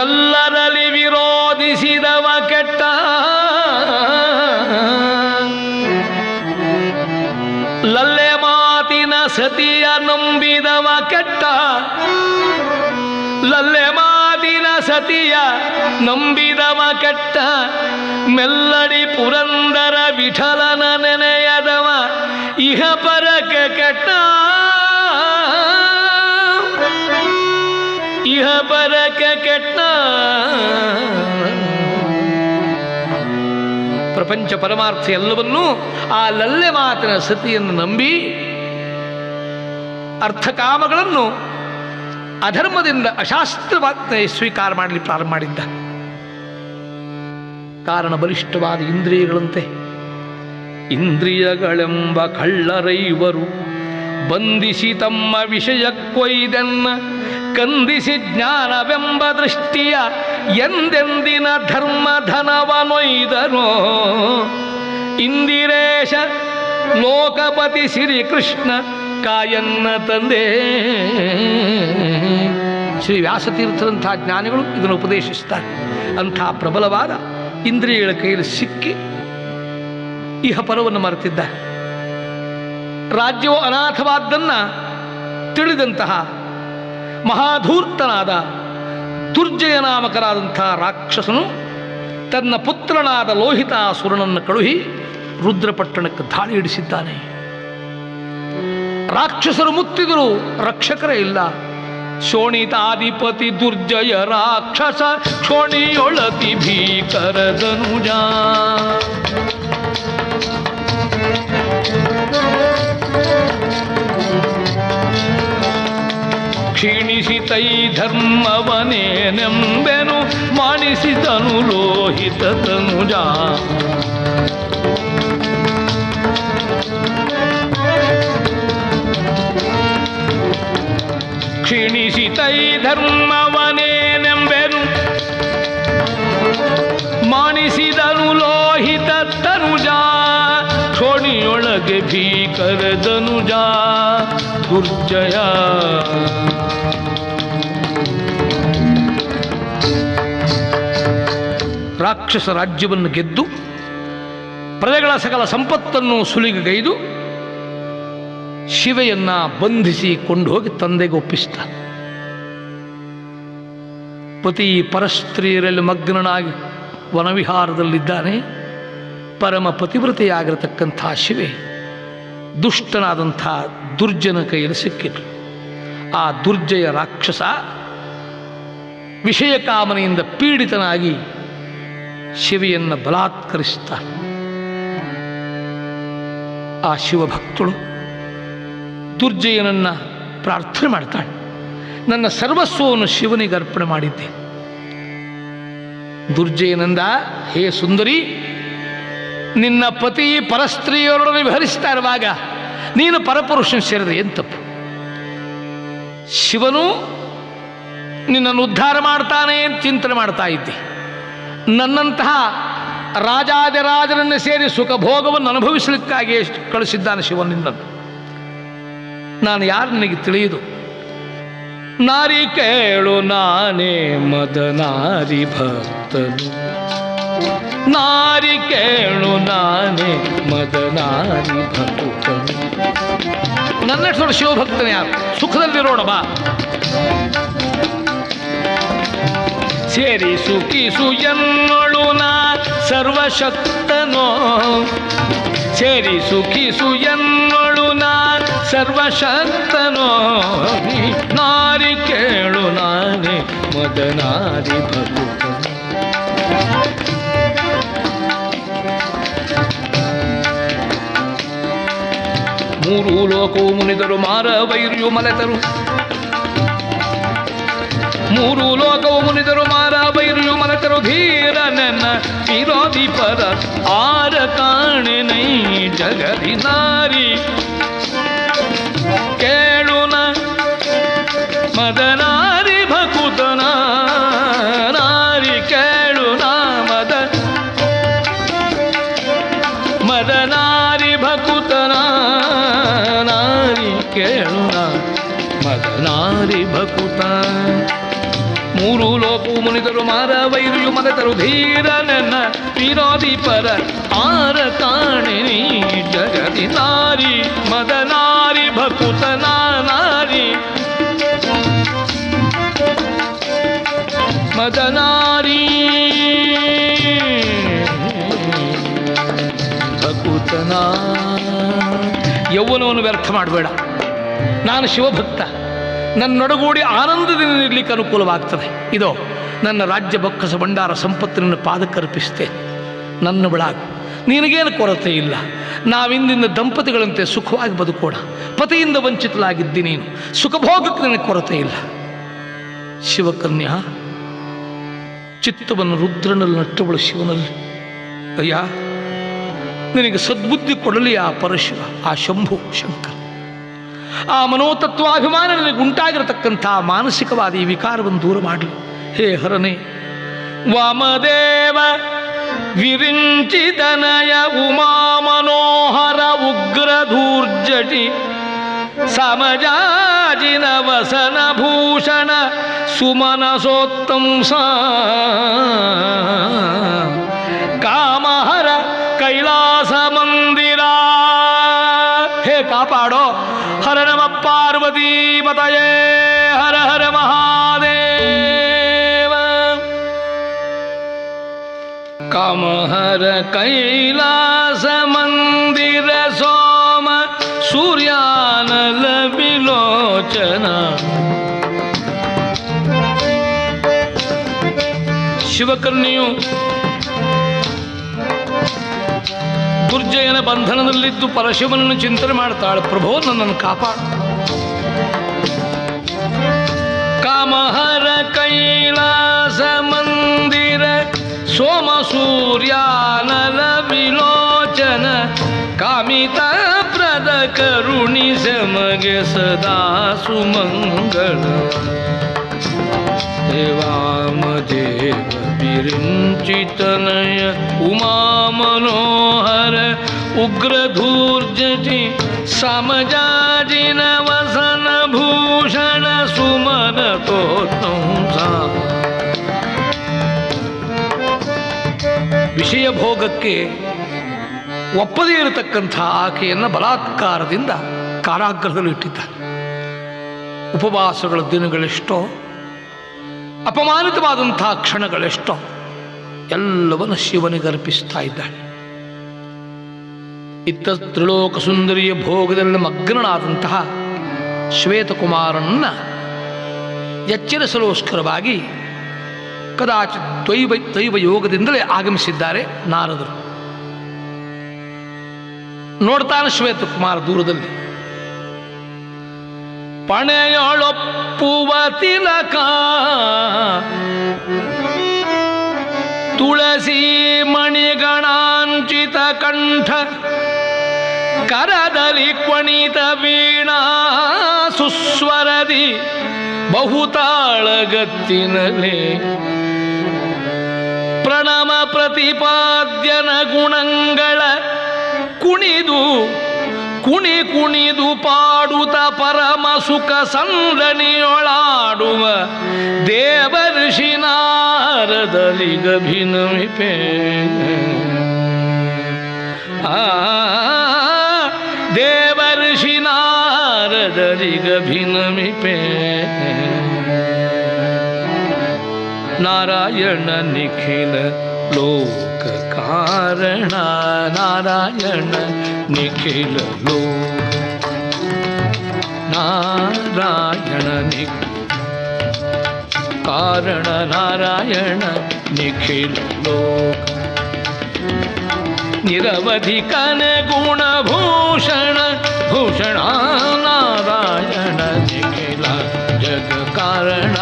ಎಲ್ಲರಲ್ಲಿ ವಿರೋಧಿಸಿದವ ಕೆಟ್ಟ, ಲಲ್ಲೆ ಮಾತಿನ ಸತಿಯ ನಂಬಿದವ ಕೆಟ್ಟ, ಲಲ್ಲೆ ಮಾತಿನ ಸತಿಯ ನಂಬಿದವ ಕೆಟ್ಟ, ಮೆಲ್ಲಡಿ ಪುರಂದರ ವಿಠಲನ ನೆನೆಯದವ ಇಹ ಪರಕ್ಕೆ ಕೆಟ್ಟ, ಇಹ ಪರಕ್ಕೆ ಕೆಟ್ಟ. ಪ್ರಪಂಚ ಪರಮಾರ್ಥ ಎಲ್ಲವನ್ನೂ ಆ ಲಲ್ಲೆ ಮಾತಿನ ಸತಿಯನ್ನು ನಂಬಿ ಅರ್ಥಕಾಮಗಳನ್ನು ಅಧರ್ಮದಿಂದ ಅಶಾಸ್ತ್ರವಾದ ಸ್ವೀಕಾರ ಮಾಡಲಿ ಪ್ರಾರಂಭ ಮಾಡಿದ್ದ. ಕಾರಣ ಬಲಿಷ್ಠವಾದ ಇಂದ್ರಿಯಗಳಂತೆ. ಇಂದ್ರಿಯಗಳೆಂಬ ಕಳ್ಳರೈವರು ಬಂಧಿಸಿ ತಮ್ಮ ವಿಷಯಕ್ಕೊಯ್ದೆನ್ನ ಕಂದಿಸಿ ಜ್ಞಾನವೆಂಬ ದೃಷ್ಟಿಯ ಎಂದೆಂದಿನ ಧರ್ಮಧನವನೊಯ್ದನೋ. ಇಂದಿರೇಶ ಲೋಕಪತಿ ಶ್ರೀಕೃಷ್ಣ ಕಾಯನ್ನ ತಂದೆ. ಶ್ರೀ ವ್ಯಾಸತೀರ್ಥರಂಥ ಜ್ಞಾನಿಗಳು ಇದನ್ನು ಉಪದೇಶಿಸ್ತಾರೆ. ಅಂಥ ಪ್ರಬಲವಾದ ಇಂದ್ರಿಯಗಳ ಕೈಯಲ್ಲಿ ಸಿಕ್ಕಿ ಇಹ ಪರವನ್ನು ಮರೆತಿದ್ದ. ರಾಜ್ಯವು ಅನಾಥವಾದ್ದನ್ನು ತಿಳಿದಂತಹ ಮಹಾಧೂರ್ತನಾದ ದುರ್ಜಯ ನಾಮಕರಾದಂಥ ರಾಕ್ಷಸನು ತನ್ನ ಪುತ್ರನಾದ ಲೋಹಿತಾಸುರನನ್ನು ಕಳುಹಿ ರುದ್ರಪಟ್ಟಣಕ್ಕೆ ದಾಳಿ ಹಿಡಿಸಿದ್ದಾನೆ. ರಾಕ್ಷಸರು ಮುತ್ತಿದರು, ರಕ್ಷಕರೇ ಇಲ್ಲ. ಶೋಣಿತಾಧಿಪತಿ ದುರ್ಜಯ ರಾಕ್ಷಸ ಶೋಣಿಯೊಳತಿ ಭೀಕರ ಧನುಜ. ಕ್ಷೀಣಿಸಿತೈ ಧರ್ಮವನೇನೆಂಬೆನು ಮಾಡಿಸಿದನು ಲೋಹಿತ ತನುಜ. ಕ್ಷೀಣಿಸಿತೈ ಧರ್ಮವನೇನೆಂಬೆನು ಮಾಡಿಸಿದನು ಲೋಹಿತ ತನುಜ. ಕ್ಷೋಣಿಯೊಳಗೆ ಭೀಕರ ಧನುಜ ದುರ್ಜಯ. ರಾಕ್ಷಸ ರಾಜ್ಯವನ್ನು ಗೆದ್ದು ಪ್ರಜೆಗಳ ಸಕಲ ಸಂಪತ್ತನ್ನು ಸುಲಿಗೆಗೈದು ಶಿವೆಯನ್ನ ಬಂಧಿಸಿ ಕೊಂಡು ಹೋಗಿ ತಂದೆಗೆ ಒಪ್ಪಿಸ್ತಾನೆ. ಪತಿ ಪರಸ್ತ್ರೀಯರಲ್ಲಿ ಮಗ್ನನಾಗಿ ವನವಿಹಾರದಲ್ಲಿದ್ದಾನೆ. ಪರಮ ಪತಿವ್ರತೆಯಾಗಿರತಕ್ಕಂಥ ಶಿವೆ ದುಷ್ಟನಾದಂಥ ದುರ್ಜನ ಕೈಯಲ್ಲಿ ಸಿಕ್ಕಿತು. ಆ ದುರ್ಜಯ ರಾಕ್ಷಸ ವಿಷಯ ಕಾಮನೆಯಿಂದ ಪೀಡಿತನಾಗಿ ಶಿವೆಯನ್ನು ಬಲಾತ್ಕರಿಸ್ತಾನೆ. ಆ ಶಿವಭಕ್ತಳು ದುರ್ಜಯನನ್ನು ಪ್ರಾರ್ಥನೆ ಮಾಡ್ತಾಳೆ, ನನ್ನ ಸರ್ವಸ್ವವನ್ನು ಶಿವನಿಗೆ ಅರ್ಪಣೆ ಮಾಡಿದ್ದೆ. ದುರ್ಜಯನಂದ, ಹೇ ಸುಂದರಿ, ನಿನ್ನ ಪತಿ ಪರಸ್ತ್ರೀಯರೊಡನೆ ವಿಹರಿಸ್ತಾ ಇರುವಾಗ ನೀನು ಪರಪುರುಷನ ಸೇರಿದ ಏನು ತಪ್ಪು? ಶಿವನು ನಿನ್ನನ್ನು ಉದ್ಧಾರ ಮಾಡ್ತಾನೆ ಅಂತ ಚಿಂತನೆ ಮಾಡ್ತಾ ಇದ್ದೆ. ನನ್ನಂತಹ ರಾಜಾದಿರಾಜರನ್ನು ಸೇರಿ ಸುಖ ಭೋಗವನ್ನು ಅನುಭವಿಸಲಿಕ್ಕಾಗಿ ಕಳಿಸಿದ್ದಾನೆ ಶಿವನು ನಿನ್ನನ್ನು. ನಾನು ಯಾರು ನನಗೆ ತಿಳಿಯುವುದು? ನಾರಿ ಕೇಳು ನಾನೇ ಮದನಾರಿ ಭಕ್ತನು, ನಾರಿ ಕೇಳು ನಾನೇ ಮದನಾರಿ ಭಕುತನು. ನನ್ನಷ್ಟು ದೊಡ್ಡ ಶಿವಭಕ್ತನೇ ಯಾರು? ಸುಖದಲ್ಲಿರೋಣ ಬಾ. ಸೇರಿ ಸುಖಿಸು ಎನ್ನೊಳು ನಾ ಸರ್ವಶಕ್ತನೋ, ಸೇರಿ ಸುಖಿಸು ಎನ್ನೊಳು ನಾ ಸರ್ವಶಕ್ತನೋ. ನಾರಿ ಕೇಳು ನಾನೇ ಮದನಾರಿ ಭಕುತನು. ಮೂರು ಲೋಕವು ಮುನಿದರು ಮಾರ ವೈರ್ಯು ಮಲೆತರು, ಮೂರು ಲೋಕವು ಮುನಿದರು ಮಾರ ವೈರ್ಯು ಮಲೆತರು. ಧೀರ ನನ್ನ ವಿರೋಧಿ ಪರ ಆರ ಕಾಣೆ ನೈ ಜಗದಿ ನಾರಿ ಕೇಳುನ ಮದನಾರಿ ಭಕುತನ. ನಾರಿ ಕೇಳುನ ಮದನಾರಿ ಭಕುತನ. ನಾರಿ ಕೇಳುನ ಮದನಾರಿ ಭಕುತ. ಮೂರು ಲೋಕು ಮುನಿದರು ಮಾರ ವೈರ್ಯು ಮಲೆತರು. ಧೀರ ನನ್ನ ವಿರೋಧಿ ಪರ ಆರ ಕಾಣೆ ನೀ ಜಗದಿ ನಾರಿ ಮದನಾರಿ ಭಕುತನ. ನಾರಿ ಮದನಾರಿ ಭಕುತನ. ಯೌವನವನ್ನು ವ್ಯರ್ಥ ಮಾಡಬೇಡ. ನಾನು ಶಿವಭಕ್ತ, ನನ್ನೊಡಗೂಡಿ ಆನಂದದಿಂದ ಇರಲಿಕ್ಕೆ ಅನುಕೂಲವಾಗ್ತದೆ. ಇದೋ ನನ್ನ ರಾಜ್ಯ ಬೊಕ್ಕಸ ಭಂಡಾರ ಸಂಪತ್ತಿನ ಪಾದಕ್ಕರ್ಪಿಸ್ತೇನೆ. ನನ್ನ ಬೆಳಾಗು, ನಿನಗೇನು ಕೊರತೆ ಇಲ್ಲ. ನಾವಿಂದಿನ ದಂಪತಿಗಳಂತೆ ಸುಖವಾಗಿ ಬದುಕೋಣ. ಪತಿಯಿಂದ ವಂಚಿತಲಾಗಿದ್ದಿ ನೀನು, ಸುಖಭೋಗಕ್ಕೆ ನನಗೆ ಕೊರತೆ ಇಲ್ಲ. ಶಿವಕನ್ಯಾ, ಚಿತ್ತವನ್ನು ರುದ್ರನಲ್ಲಿ ನಟ್ಟವಳು ಶಿವನಲ್ಲಿ. ಅಯ್ಯ, ನಿನಗೆ ಸದ್ಬುದ್ಧಿ ಕೊಡಲಿ ಆ ಪರಶಿವ, ಆ ಶಂಭು ಶಂಕರ. ಆ ಮನೋತತ್ವಾಭಿಮಾನ ನನಗೆ ಉಂಟಾಗಿರತಕ್ಕಂಥ ಮಾನಸಿಕವಾದ ಈ ವಿಕಾರವನ್ನು ದೂರ ಮಾಡಲಿ. ಹೇ ಹರನೇ, ವಾಮದೇವ ವಿರಿಂಚಿತನಯ ಉಮಾ ಮನೋಹರ ಉಗ್ರ ಧೂರ್ಜಟಿ ಸಮಜಾಜಿನ ವಸನ ಭೂಷಣ ಸುಮನಸೋತ್ತಂಸ ಕಾಮಹರ ಕೈಲಾಸ ಮಂದಿರ. ಹೇ ಕಾಪಾಡೋ ಹರ ನಮ ಪಾರ್ವತೀ ಪತಯೇ ಹರ ಹರ ಮಹಾದೇವ. ಕಾಮಹರ ಕೈಲಾಸ ಮಂದಿರ ಸೋಮ ಸೂರ್ಯಾನಲ ವಿಲೋಚನ. ಶಿವಕನ್ಯೆಯು ದುರ್ಜಯನ ಬಂಧನದಲ್ಲಿದ್ದು ಪರಶಿವನನ್ನು ಚಿಂತನೆ ಮಾಡ್ತಾಳೆ. ಪ್ರಭೋ, ನನ್ನನ್ನು ಕಾಪಾಡು. ಕಾಮಹರ ಕೈಲಾಸ ಮಂದಿರ ಸೋಮ ಸೂರ್ಯಾನಲ ವಿಲೋಚನ ಕಾಮಿತ ಪ್ರದ ಕರುಣಿ ಸಮಗೆ ಸದಾ ಸುಮಂಗಳ. ದೇವಾಮದೇವ ವಿರಿಂಚಿತನಯ ಉಮಾ ಮನೋಹರ ಉಗ್ರ ಧೂರ್ಜಟಿ ಸಮಜಾಜಿನ ವಸನ ಭೂಷಣ ಸುಮನ ತೋತ್ನಂಸ. ವಿಷಯ ಭೋಗಕ್ಕೆ ಒಪ್ಪದೇ ಇರತಕ್ಕಂಥ ಆಕೆಯನ್ನು ಬಲಾತ್ಕಾರದಿಂದ ಕಾರಾಗೃಹದಲ್ಲಿ ಇಟ್ಟಿದ್ದಾರೆ. ಉಪವಾಸಗಳ ದಿನಗಳೆಷ್ಟೋ, ಅಪಮಾನಿತವಾದಂಥ ಕ್ಷಣಗಳೆಷ್ಟೋ ಎಲ್ಲವನ್ನು ಶಿವನಿಗೆ ಅರ್ಪಿಸ್ತಾ ಇದ್ದಾಳೆ. ಇತ್ತ ತ್ರಿಲೋಕ ಸುಂದರಿಯ ಭೋಗದಲ್ಲಿ ಮಗ್ನನಾದಂತಹ ಶ್ವೇತಕುಮಾರನನ್ನು ಎಚ್ಚರಿಸಲೋಸ್ಕರವಾಗಿ ಕದಾಚಿತ್ ದೈವ ಯೋಗದಿಂದಲೇ ಆಗಮಿಸಿದ್ದಾರೆ ನಾರದರು. ನೋಡ್ತಾನೆ ಶ್ವೇತಕುಮಾರ ದೂರದಲ್ಲಿ. ಪಣೆಯೊಳೊಪ್ಪುವ ತಿಲಕ ತುಳಸಿ ಮಣಿಗಣಾಂಚಿತ ಕಂಠ ಕರದಲ್ಲಿ ಕ್ವಣಿತ ವೀಣಾ ಸುಸ್ವರದಿ ಬಹುತಾಳಗತ್ತಿನಲೆ ಪ್ರಣಮ ಪ್ರತಿಪಾದ್ಯನ ಗುಣಗಳ ಕುಣಿದು ಪಾಡುತ್ತ ಪರಮ ಸುಖ ಸಂದಣಿಯೊಳಾಡುವ ದೇವರ್ಷಿ ನಾರದರು. ನಾರದರಿಗಭಿನಮಿಪೆ ದೇವರ್ಷಿ ನಾರದರಿಗಭಿನಮಿಪೆ ನಾರಾಯಣ ನಿಖಿಲ ಲೋಕ ಕಾರಣ ನಾರಾಯಣ ನಿಖಿಲ ಲೋಕ ನಾರಾಯಣ ಕಾರಣ ನಾರಾಯಣ ನಿಖಿಲ ಲೋಕ ನಿರವಧಿ ಕನ ಗುಣಭೂಷಣ ಭೂಷಣ ನಾರಾಯಣ ನಿಖಿಲ ಜಗ ಕಾರಣ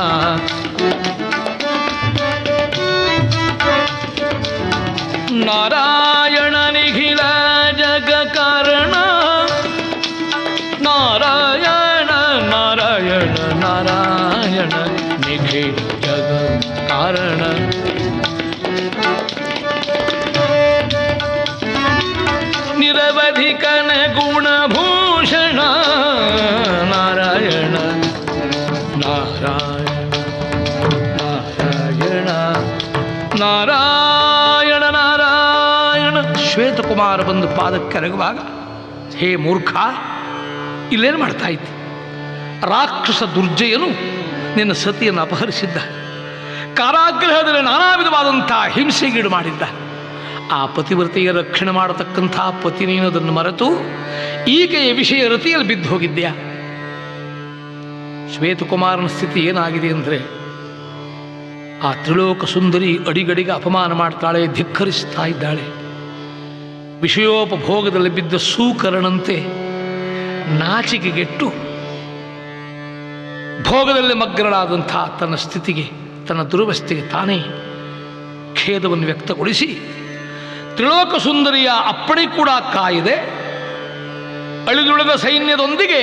ನಾರಾಯಣ ನಿಖಿಲ ಜಗ ಕಾರಣ ನಾರಾಯಣ ನಾರಾಯಣ ನಾರಾಯಣ ನಿಖಿಲ ಜಗ ಕಾರಣ ನಿರವಧಿ ಕನ ಗುಣಭೂಷಣ ನಾರಾಯಣ ನಾರಾಯಣ ನಾರಾಯಣ ನಾರಾಯಣ ನಾರಾಯಣ ಶ್ವೇತಕುಮಾರ ಬಂದು ಪಾದಕ್ಕೆ ಕರಗುವಾಗ, ಹೇ ಮೂರ್ಖ, ಇಲ್ಲೇನು ಮಾಡ್ತಾ ಇದ್ದೆ? ರಾಕ್ಷಸ ದುರ್ಜಯನು ನಿನ್ನ ಸತಿಯನ್ನು ಅಪಹರಿಸಿದ್ದ, ಕಾರಾಗೃಹದಲ್ಲಿ ನಾನಾ ವಿಧವಾದಂಥ ಹಿಂಸೆಗೀಡು ಮಾಡಿದ್ದ. ಆ ಪತಿವ್ರತೆಯ ರಕ್ಷಣೆ ಮಾಡತಕ್ಕಂಥ ಪತಿ ನೀನದನ್ನು ಮರೆತು ಈಕೆಯ ವಿಷಯ ರತಿಯಲ್ಲಿ ಬಿದ್ದು ಹೋಗಿದ್ದ್ಯಾ. ಶ್ವೇತಕುಮಾರನ ಸ್ಥಿತಿ ಏನಾಗಿದೆ ಅಂದರೆ, ಆ ತ್ರಿಲೋಕ ಸುಂದರಿ ಅಡಿಗಡಿಗೆ ಅಪಮಾನ ಮಾಡ್ತಾಳೆ, ಧಿಕ್ಕರಿಸ್ತಾ ಇದ್ದಾಳೆ. ವಿಷಯೋಪಭೋಗದಲ್ಲಿ ಬಿದ್ದ ಸೂಕರನಂತೆ ನಾಚಿಕೆಗೆಟ್ಟು ಭೋಗದಲ್ಲಿ ಮಗ್ನಳಾದಂಥ ತನ್ನ ಸ್ಥಿತಿಗೆ, ತನ್ನ ದುರವಸ್ಥೆಗೆ ತಾನೇ ಖೇದವನ್ನು ವ್ಯಕ್ತಗೊಳಿಸಿ ತ್ರಿಲೋಕ ಸುಂದರಿಯ ಅಪ್ಪಣೆ ಕೂಡ ಕಾಯದೆ ಅಳಿದುಳಿದ ಸೈನ್ಯದೊಂದಿಗೆ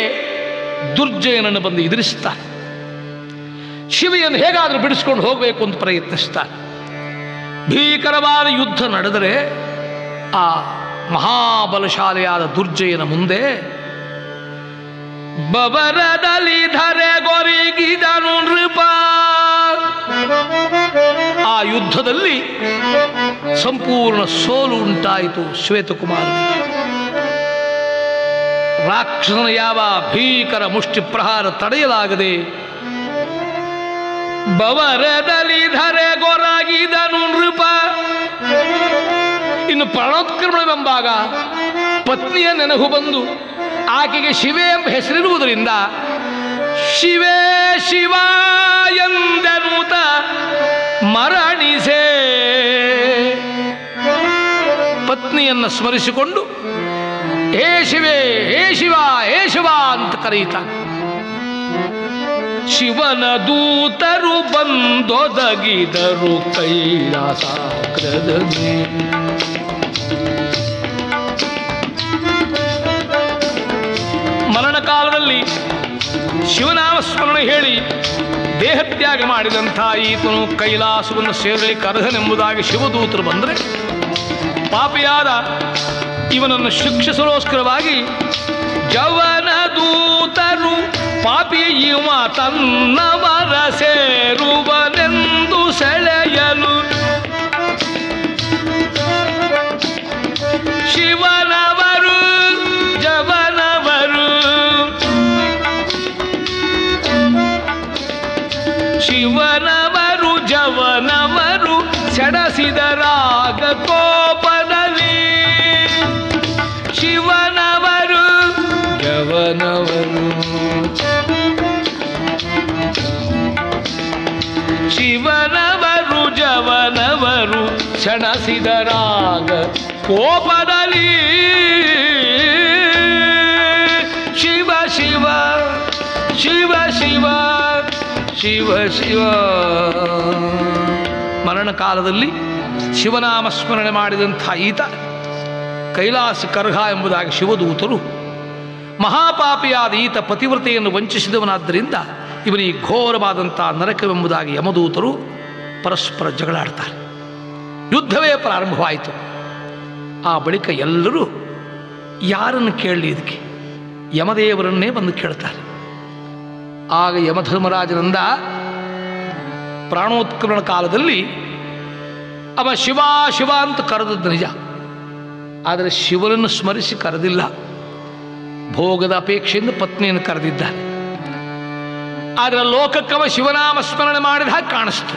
ದುರ್ಜಯನನ್ನು ಬಂದು ಎದುರಿಸ್ತಾರೆ. ಶಿವೆಯನ್ನು ಹೇಗಾದರೂ ಬಿಡಿಸ್ಕೊಂಡು ಹೋಗಬೇಕು ಅಂತ ಪ್ರಯತ್ನಿಸ್ತಾರೆ. ಭೀಕರವಾದ ಯುದ್ಧ ನಡೆದರೆ ಆ ಮಹಾಬಲಶಾಲಿಯಾದ ದುರ್ಜಯನ ಮುಂದೆ ಬಬರದಲ್ಲಿ ಧರೆಗೊರಗಿದನು ನೃಪ. ಆ ಯುದ್ಧದಲ್ಲಿ ಸಂಪೂರ್ಣ ಸೋಲು ಉಂಟಾಯಿತು ಶ್ವೇತಕುಮಾರನಿಗೆ. ರಾಕ್ಷಸನ ಯಾವ ಭೀಕರ ಮುಷ್ಟಿ ಪ್ರಹಾರ ತಡೆಯಲಾಗದೆ ಬವರದಲ್ಲಿ ಧರೆಗೊರಗಿದನು ನೃಪ. ಇನ್ನು ಪ್ರಾಣೋತ್ಕ್ರಮಣವೆಂಬಾಗ ಪತ್ನಿಯ ನೆನಹು ಬಂದು ಆಕೆಗೆ ಶಿವೆ ಎಂಬ ಹೆಸರಿರುವುದರಿಂದ ಶಿವೇ ಶಿವ ಎಂದನೂತ ಮರಣಿಸೆ. ಪತ್ನಿಯನ್ನು ಸ್ಮರಿಸಿಕೊಂಡು ಹೇ ಶಿವೇ, ಹೇ ಶಿವ, ಹೇ ಶಿವ ಅಂತ ಕರೆಯುತ್ತಾನೆ. ಶಿವನ ದೂತರು ಬಂದೊದಗಿದರು ಕೈಲಾಸಾಗ್ರದಲ್ಲಿ. ಮರಣ ಕಾಲದಲ್ಲಿ ಶಿವನಾಮ ಸ್ಮರಣೆ ಹೇಳಿ ದೇಹತ್ಯಾಗ ಮಾಡಿದಂಥ ಈತನು ಕೈಲಾಸವನ್ನು ಸೇರಲಿಕ್ಕೆ ಅರ್ಹನೆಂಬುದಾಗಿ ಶಿವದೂತರು ಬಂದರೆ, ಪಾಪಿಯಾದ ಇವನನ್ನು ಶಿಕ್ಷಿಸಲೋಸ್ಕರವಾಗಿ ಜವನ ದೂತರು ಪಾಪಿ ಇವ ತನ್ನವರ ಸೇರುವನೆಂದು ಸೆಳೆಯಲು ಶಿವನವರು ಜವನವರು ಶಿವನವರು ಜವನವರು ಸೆಡಸಿದರಾಗ ಕೋಪದಲ್ಲಿ ಶಿವನವರು ಜವನವರು ಶಿವನವರು ಜವನವರು ಸೆಣಸಿದರಾಗ ಕೋಪದಲ್ಲಿ ಶಿವ ಶಿವ ಶಿವ ಶಿವ ಶಿವ ಶಿವ. ಮರಣ ಕಾಲದಲ್ಲಿ ಶಿವನಾಮ ಸ್ಮರಣೆ ಮಾಡಿದಂಥ ಈತ ಕೈಲಾಸ ಕರ್ಹ ಎಂಬುದಾಗಿ ಶಿವದೂತರು, ಮಹಾಪಾಪಿಯಾದ ಈತ ಪತಿವ್ರತೆಯನ್ನು ವಂಚಿಸಿದವನಾದ್ದರಿಂದ ಇವನಿಗೆ ಘೋರವಾದಂಥ ನರಕವೆಂಬುದಾಗಿ ಯಮದೂತರು ಪರಸ್ಪರ ಜಗಳಾಡ್ತಾರೆ. ಯುದ್ಧವೇ ಪ್ರಾರಂಭವಾಯಿತು. ಆ ಬಳಿಕ ಎಲ್ಲರೂ ಯಾರನ್ನು ಕೇಳಲಿ ಇದಕ್ಕೆ? ಯಮದೇವರನ್ನೇ ಬಂದು ಕೇಳ್ತಾರೆ. ಆಗ ಯಮಧರ್ಮರಾಜನಿಂದ ಪ್ರಾಣೋತ್ಕ್ರಮಣ ಕಾಲದಲ್ಲಿ ಅವ ಶಿವ ಶಿವ ಅಂತ ಕರೆದದ್ದು ನಿಜ, ಆದರೆ ಶಿವನನ್ನು ಸ್ಮರಿಸಿ ಕರೆದಿಲ್ಲ. ಭೋಗದ ಅಪೇಕ್ಷೆಯಿಂದ ಪತ್ನಿಯನ್ನು ಕರೆದಿದ್ದಾನೆ. ಆದರೆ ಲೋಕಕ್ಕವ ಶಿವನಾಮ ಸ್ಮರಣೆ ಮಾಡಿದ ಹಾಗೆ ಕಾಣಿಸ್ತು.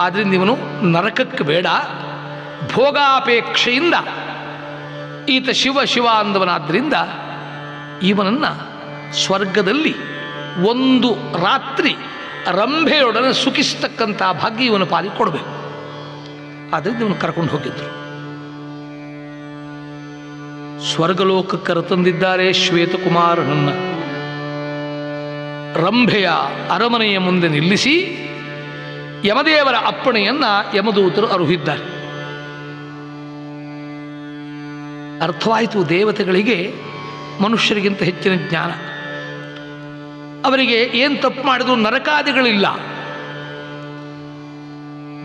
ಆದ್ದರಿಂದ ಇವನು ನರಕಕ್ಕೆ ಬೇಡ, ಭೋಗಾಪೇಕ್ಷೆಯಿಂದ ಈತ ಶಿವ ಶಿವ ಅಂದವನಾದ್ದರಿಂದ ಇವನನ್ನು ಸ್ವರ್ಗದಲ್ಲಿ ಒಂದು ರಾತ್ರಿ ರಂಭೆಯೊಡನೆ ಸುಖಿಸ್ತಕ್ಕಂಥ ಭಾಗ್ಯ ಇವನ ಪಾಲಿಗೆ ಕೊಡಬೇಕು. ಆದ್ದರಿಂದ ಇವನು ಕರ್ಕೊಂಡು ಹೋಗಿದ್ರು. ಸ್ವರ್ಗಲೋಕಕ್ಕೆ ಕರೆತಂದಿದ್ದಾರೆ ಶ್ವೇತಕುಮಾರನನ್ನ. ರಂಭೆಯ ಅರಮನೆಯ ಮುಂದೆ ನಿಲ್ಲಿಸಿ ಯಮದೇವರ ಅಪ್ಪಣೆಯನ್ನ ಯಮದೂತರು ಅರುಹಿದ್ದಾರೆ. ಅರ್ಥವಾಯಿತು, ದೇವತೆಗಳಿಗೆ ಮನುಷ್ಯರಿಗಿಂತ ಹೆಚ್ಚಿನ ಜ್ಞಾನ. ಅವರಿಗೆ ಏನು ತಪ್ಪು ಮಾಡಿದ್ರು ನರಕಾದಿಗಳಿಲ್ಲ.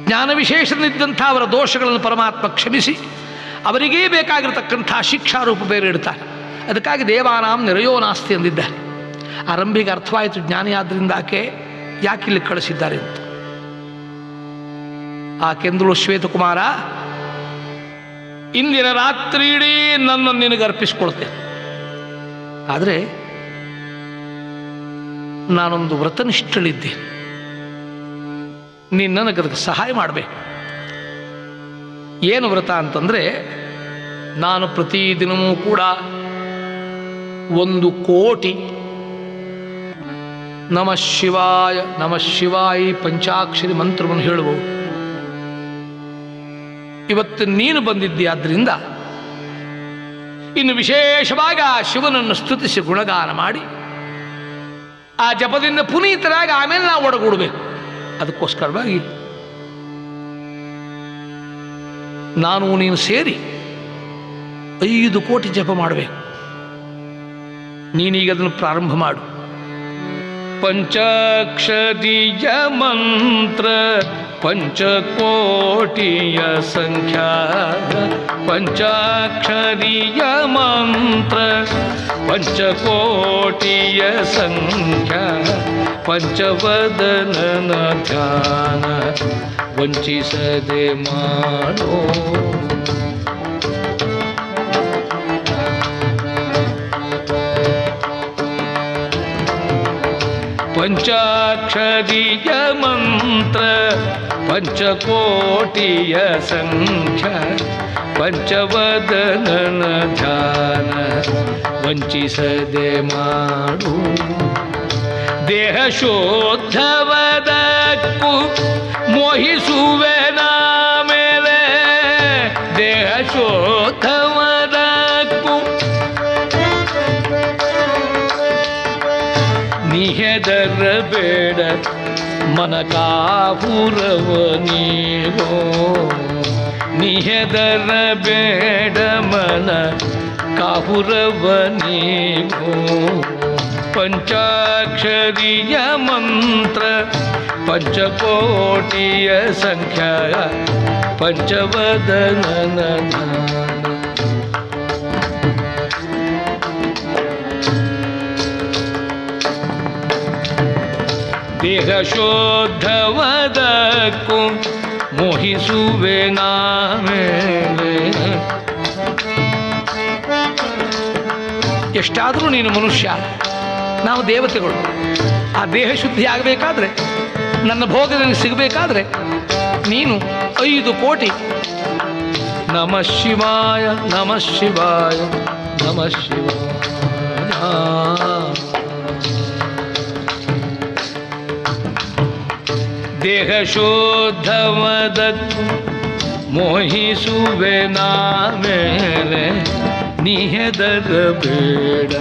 ಜ್ಞಾನ ವಿಶೇಷನಿದ್ದಂಥ ಅವರ ದೋಷಗಳನ್ನು ಪರಮಾತ್ಮ ಕ್ಷಮಿಸಿ ಅವರಿಗೇ ಬೇಕಾಗಿರತಕ್ಕಂಥ ಶಿಕ್ಷಾರೂಪ ಬೇರೆ ಇಡ್ತಾರೆ. ಅದಕ್ಕಾಗಿ ದೇವಾನಾಂ ನಿರಯೋ ನಾಸ್ತಿ ಅಂದಿದ್ದಾರೆ. ಆ ರಂಭಿಗೆ ಅರ್ಥವಾಯಿತು ಜ್ಞಾನಿ ಆದ್ದರಿಂದ ಆಕೆ ಯಾಕಿಲ್ಲಿ ಕಳಿಸಿದ್ದಾರೆ ಅಂತ. ಆಕೆಂದಳು, ಶ್ವೇತಕುಮಾರ, ಇಂದಿನ ರಾತ್ರಿ ಇಡೀ ನನ್ನನ್ನು ನಿನಗೆ ಅರ್ಪಿಸಿಕೊಳ್ತೇನೆ. ಆದರೆ ನಾನೊಂದು ವ್ರತನಿಷ್ಠಳಿದ್ದೇನೆ, ನೀನು ನನಗೆ ಅದಕ್ಕೆ ಸಹಾಯ ಮಾಡಬೇಕು. ಏನು ವ್ರತ ಅಂತಂದರೆ, ನಾನು ಪ್ರತಿದಿನವೂ ಕೂಡ 1 ಕೋಟಿ ನಮಃ ಶಿವಾಯ ನಮಃ ಶಿವಾಯ ಪಂಚಾಕ್ಷರಿ ಮಂತ್ರವನ್ನು ಹೇಳುವುದು. ಇವತ್ತು ನೀನು ಬಂದಿದ್ದೀಯಾದ್ದರಿಂದ ಇನ್ನು ವಿಶೇಷವಾಗಿ ಆ ಶಿವನನ್ನು ಸ್ತುತಿಸಿ ಗುಣಗಾನ ಮಾಡಿ ಆ ಜಪದಿಂದ ಪುನೀತರಾಗಿ ಆಮೇಲೆ ನಾವು ಒಡಗೂಡಬೇಕು. ಅದಕ್ಕೋಸ್ಕರವಾಗಿ ನಾನು ನೀನು ಸೇರಿ 5 ಕೋಟಿ ಜಪ ಮಾಡಬೇಕು. ನೀನೀಗ ಅದನ್ನು ಪ್ರಾರಂಭ ಮಾಡು. ಪಂಚಾಕ್ಷರೀಯ ಮಂತ್ರ ಪಂಚಕೋಟಿಯ ಸಂಖ್ಯಾ, ಪಂಚಾಕ್ಷರೀಯ ಮಂತ್ರ ಪಂಚಕೋಟಿಯ ಸಂಖ್ಯಾ, ಪಂಚವದನನ ಧ್ಯಾನ ವಂಚಿಸದೆ ಮಾಡೋ. ಪಂಚಾಕ್ಷರೀಯ ಮಂತ್ರ ಪಂಚಕೋಟಿಯ ಸಂಖ್ಯಾ, ಪಂಚವದನನ ಧ್ಯಾನ ವಂಚಿಸದೆ ಮಾಡು. ದೇಹ ಶೋದ್ಧವದಕ್ಕೂ ಮೋಹಿಸುವೆನ ಮೇಲೆ, ದೇಹ ಶೋದ್ಧವದಕ್ಕೂ ನಿಹೆದರಬೇಡ ಮನ ಕಾಪುರವ ನೀವೋ, ನಿಹೆದರಬೇಡ ಮನ ಕಾಪುರವ ನೀವೋ. ಪಂಚಾಕ್ಷರೀಯ ಮಂತ್ರ ಪಂಚಕೋಟಿಯ ಸಂಖ್ಯಾ, ಪಂಚವದನನ ಧ್ಯಾನ. ದೇಹ ಶೋದ್ಧವದಕ್ಕೂ ಮೋಹಿಸುವೆ ನಾಮೇಲೆ. ಎಷ್ಟಾದರೂ ನೀನು ಮನುಷ್ಯ, ನಾವು ದೇವತೆಗಳು. ಆ ದೇಹ ಶುದ್ಧಿ ಆಗಬೇಕಾದ್ರೆ, ನನ್ನ ಭೋಗ ನನಗೆ ಸಿಗಬೇಕಾದ್ರೆ ನೀನು 5 ಕೋಟಿ ನಮಃ ಶಿವಾಯ ನಮಃ ಶಿವಾಯ ನಮಃ ಶಿವಾಯ. ದೇಹ ಶೋದ್ಧವದಕ್ಕೂ ಮೋಹಿಸುವೆ ನಾಮೇಲೆ, ನಿಹೆದರಬೇಡ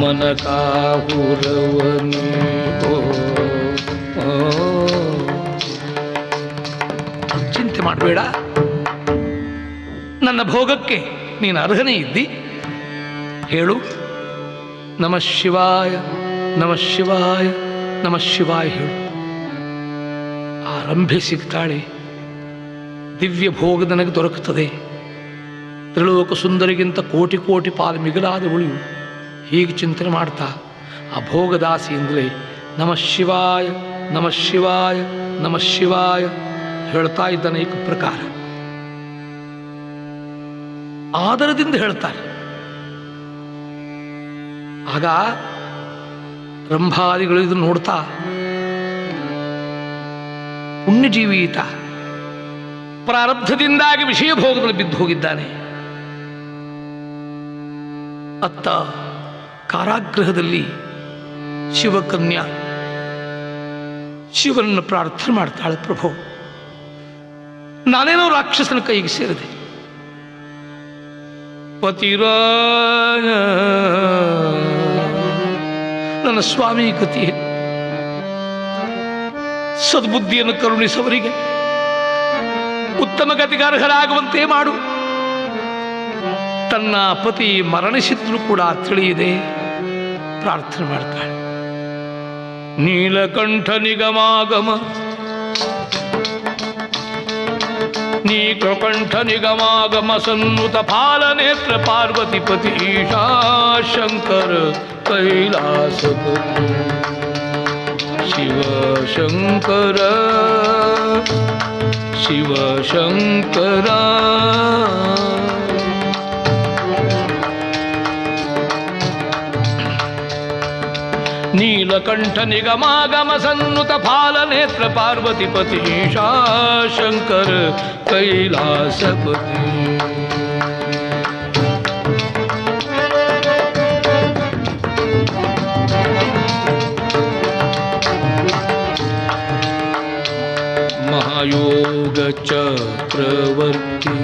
ಮನ ಕಾಪುರವ ನೀವೋ. ಚಿಂತೆ ಮಾಡಬೇಡ, ನನ್ನ ಭೋಗಕ್ಕೆ ನೀನು ಅರ್ಹನೇ ಇದ್ದಿ. ಹೇಳು, ನಮಃ ಶಿವಾಯ ನಮಃ ಶಿವಾಯ ನಮಃ ಶಿವಾಯ ಹೇಳು. ರಂಭೆ ಸಿಗ್ತಾಳೆ, ದಿವ್ಯ ಭೋಗ ನನಗೆ ದೊರಕುತ್ತದೆ. ತ್ರಿಲೋಕ ಸುಂದರಿಗಿಂತ ಕೋಟಿ ಕೋಟಿ ಪಾಲು ಮಿಗಿಲಾದವಳು. ಹೀಗೆ ಚಿಂತನೆ ಮಾಡ್ತಾ ಆ ಭೋಗದಾಸಿಯಿಂದಲೇ ನಮಃ ಶಿವಾಯ ನಮಃ ಶಿವಾಯ ನಮಃ ಶಿವಾಯ ಹೇಳ್ತಾ ಇದ್ದ ಅನೇಕ ಪ್ರಕಾರ ಆದರದಿಂದ ಹೇಳ್ತಾರೆ. ಆಗ ರಂಭಾದಿಗಳು ಇದನ್ನು ನೋಡ್ತಾ ಪುಣ್ಯಜೀವಿ ಈತ ಪ್ರಾರಬ್ಧದಿಂದಾಗಿ ವಿಷಯ ಭೋಗದಲ್ಲಿ ಬಿದ್ದು ಹೋಗಿದ್ದಾನೆ. ಅತ್ತ ಕಾರಾಗೃಹದಲ್ಲಿ ಶಿವಕನ್ಯಾ ಶಿವನನ್ನು ಪ್ರಾರ್ಥನೆ ಮಾಡ್ತಾಳೆ, ಪ್ರಭು ನಾನೇನೋ ರಾಕ್ಷಸನ ಕೈಗೆ ಸೇರಿದೆ, ಪತಿರಾಯ ನನ್ನ ಸ್ವಾಮಿ ಗತಿ ಸದ್ಬುದ್ಧಿಯನ್ನು ಕರುಣಿಸವರಿಗೆ ಉತ್ತಮ ಗತಿಗಾರ್ಹರಾಗುವಂತೆ ಮಾಡು. ತನ್ನ ಪತಿ ಮರಣಿಸಿದ್ರು ಕೂಡ ತಿಳಿಯದೆ ಪ್ರಾರ್ಥನೆ ಮಾಡ್ತಾಳೆ. ನೀಲಕಂಠ ನಿಗಮಾಗಮ ನೀಲಕಂಠ ನಿಗಮಾಗಮ ಸನ್ನುತ ಪಾಲನೇತ್ರ ಪಾರ್ವತಿಪತಿ ಈಶಾ ಶಂಕರ ಕೈಲಾಸಪತಿ ಶಿವಶಂಕರ ಶಿವಶಂಕರ ನೀಲಕಂಠ ನಿಗಮಾಗಮ ಸನ್ನುತ ಪಾಲನೇತ್ರ ಪಾರ್ವತಿಪತಿ ಈಶಾ ಶಂಕರ ಕೈಲಾಸಪತಿ ಮಹಾಯೋಗ ಚಕ್ರವರ್ತಿ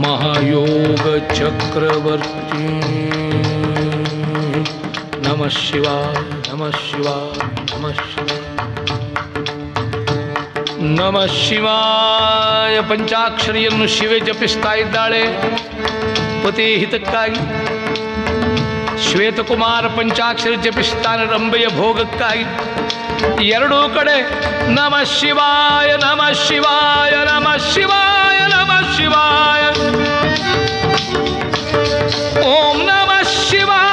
ಮಹಾಯೋಗ ಚಕ್ರವರ್ತಿ ನಮಃ ಶಿವಾಯ ನಮಃ ಶಿವಾಯ ನಮಃ ಶಿವಾಯ ನಮಃ ಶಿವಾಯ. ಪಂಚಾಕ್ಷರಿಯನ್ನು ಶಿವೆ ಜಪಿಸ್ತಾ ಇದ್ದಾಳೆ ಪತಿ ಹಿತಕ್ಕಾಗಿ. ಶ್ವೇತಕುಮಾರ ಪಂಚಾಕ್ಷರಿ ಜಪಿಸ್ತಾನೆ ರಂಬೆಯ ಭೋಗಕ್ಕಾಗಿ. ಎರಡೂ ಕಡೆ ನಮಃ ಶಿವಾಯ ನಮಃ ಶಿವಾಯ ನಮಃ ಶಿವಾಯ ನಮಃ ಶಿವಾಯ ಓಂ ನಮಃ ಶಿವಾಯ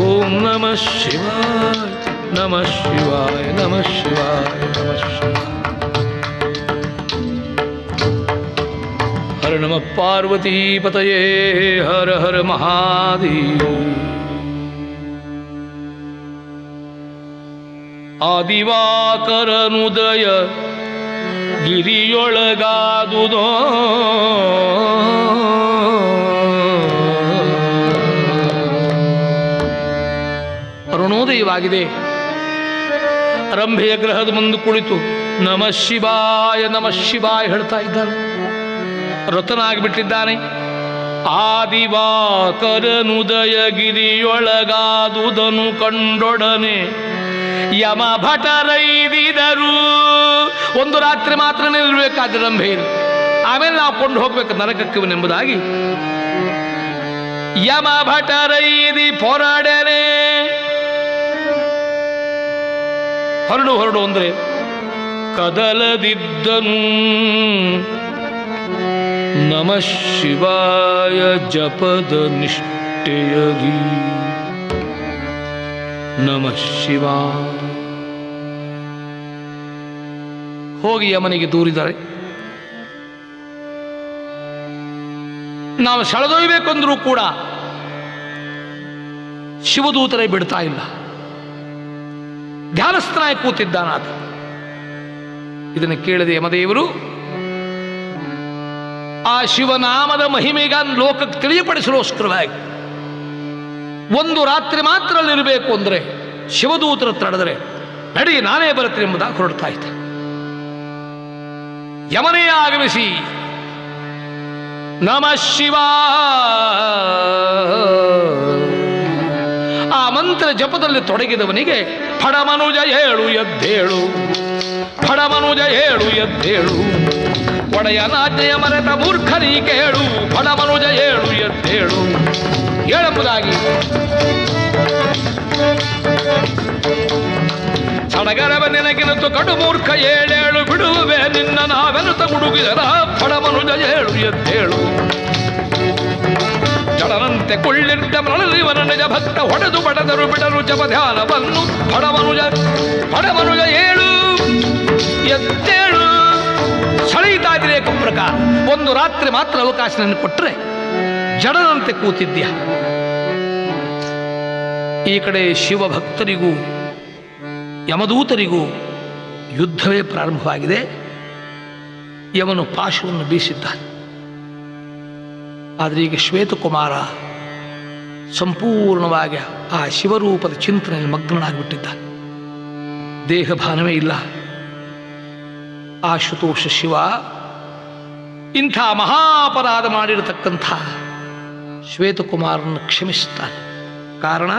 ಓಂ ನಮಃ ಶಿವಾಯ ನಮಃ ಶಿವಾಯ ನಮಃ ಶಿವಾಯ ನಮಃ ಶಿವಾಯ. ಹರ ನಮಃ ಪಾರ್ವತೀಪತಯೇ ಹರ ಹರ ಮಹಾದೇವ. ಆದಿವಾಕರನುದಯ ಗಿರಿಯೊಳಗಾದುದೋ ಅರುಣೋದಯವಾಗಿದೆ. ರಂಭೆಯ ಗ್ರಹದ ಮುಂದೆ ಕುಳಿತು ನಮಃ ಶಿವಾಯ ನಮಃ ಶಿವಾಯ ಹೇಳ್ತಾ ಇದ್ದಾನೆ. ರತನಾಗಿಬಿಟ್ಟಿದ್ದಾನೆ. ಆದಿವಾಕರನುದಯ ಗಿರಿಯೊಳಗಾದುದನು ಕಂಡೊಡನೆ ಯಮ ಭಟರೈದಿದರು. ಒಂದು ರಾತ್ರಿ ಮಾತ್ರ ನಿಲ್ಲಬೇಕಾದ್ರೆ ರಂಭೆಯಲ್ಲಿ, ಆಮೇಲೆ ನಾವು ಕೊಂಡು ಹೋಗ್ಬೇಕು ನರಕಕ್ಕವನೆಂಬುದಾಗಿ ಯಮ ಭಟರೈದಿ ಪೊರಡನೆ. ಹೊರಡು ಹೊರಡು ಅಂದ್ರೆ ಕದಲದಿದ್ದನು. ನಮಃ ಶಿವಾಯ ಜಪದ ನಿಷ್ಠೆಯಗಿ ನಮಃ ಶಿವಾಯ. ಹೋಗಿ ಯಮನಿಗೆ ದೂರಿದ್ದಾರೆ. ನಾವು ಸೆಳೆದೊಯ್ಯಬೇಕೆಂದರೂ ಕೂಡ ಶಿವದೂತರೇ ಬಿಡ್ತಾ ಇಲ್ಲ. ಧ್ಯಾನಸ್ಥನಾಗಿ ಕೂತಿದ್ದಾನಾತ. ಇದನ್ನು ಕೇಳಿದ ಯಮದೇವರು ಆ ಶಿವನಾಮದ ಮಹಿಮೆಗ ಲೋಕಕ್ಕೆ ತಿಳಿಯಪಡಿಸಲೋಸ್ಕರವಾಗಿ ಒಂದು ರಾತ್ರಿ ಮಾತ್ರ ಅಲ್ಲಿರಬೇಕು ಅಂದರೆ ಶಿವದೂತರ ತಡೆದರೆ ನಡಿ ನಾನೇ ಬರುತ್ತೇನೆ ಎಂಬುದಾಗಿ ಹೊರಡ್ತಾ ಇದ್ದ. ಯಮನೇ ಆಗಮಿಸಿ ನಮಃ ಶಿವಾಯ ಆ ಮಂತ್ರ ಜಪದಲ್ಲಿ ತೊಡಗಿದವನಿಗೆ ಫಡಮನುಜ ಏಳು ಎದ್ದೇಳು, ಫಡಮನುಜ ಏಳು ಎದ್ದೇಳು, ಒಡೆಯನಾಜ್ಞೆಯ ಮರೆತ ಮೂರ್ಖನಿ ಕೇಳು, ಫಡಮನುಜ ಏಳು ಎದ್ದೇಳು ಹೇಳೆಂಬುದಾಗಿ ಸಡಗರವ ನೆನಗಿನತ್ತು ಕಡು ಮೂರ್ಖ ಏಳೇಳು ಬಿಡುವೆ ನಿನ್ನ ನಾವೆನುತ ಹುಡುಗಿದರ ಫಡಮನುಜ ಏಳು ಎದ್ದೇಳು. ಮತ್ತೆ ಕೊಳ್ಳಿದ್ದ ಮರಳಿವನ ನಿಜ ಭಕ್ತ ಹೊಡೆದು ಬಡದರು ಬಿಡರು ಜಪ ಧ್ಯಾನವನ್ನು ಹೊಡಮನುಜ ಏಳು ಎತ್ತೇಳು ಸೆಳೆಯುತ್ತಾ ಇದ್ರೆ ಕುಂಪ್ರಕಾರ. ಒಂದು ರಾತ್ರಿ ಮಾತ್ರ ಅವಕಾಶ ನನಗೆ ಕೊಟ್ಟರೆ ಜಡದಂತೆ ಕೂತಿದ್ಯ. ಈ ಕಡೆ ಶಿವಭಕ್ತರಿಗೂ ಯಮದೂತರಿಗೂ ಯುದ್ಧವೇ ಪ್ರಾರಂಭವಾಗಿದೆ. ಯಮನು ಪಾಶವನ್ನು ಬೀಸಿದ್ದಾನೆ. ಆದರೆ ಈಗ ಶ್ವೇತಕುಮಾರ ಸಂಪೂರ್ಣವಾಗಿ ಆ ಶಿವರೂಪದ ಚಿಂತನೆಯಲ್ಲಿ ಮಗ್ನನಾಗಿಬಿಟ್ಟಿದ್ದಾನೆ. ದೇಹಭಾನವೇ ಇಲ್ಲ. ಆಶುತೋಷ ಶಿವ ಇಂಥ ಮಹಾಪರಾಧ ಮಾಡಿರತಕ್ಕಂಥ ಶ್ವೇತಕುಮಾರನ್ನು ಕ್ಷಮಿಸುತ್ತಾನೆ. ಕಾರಣ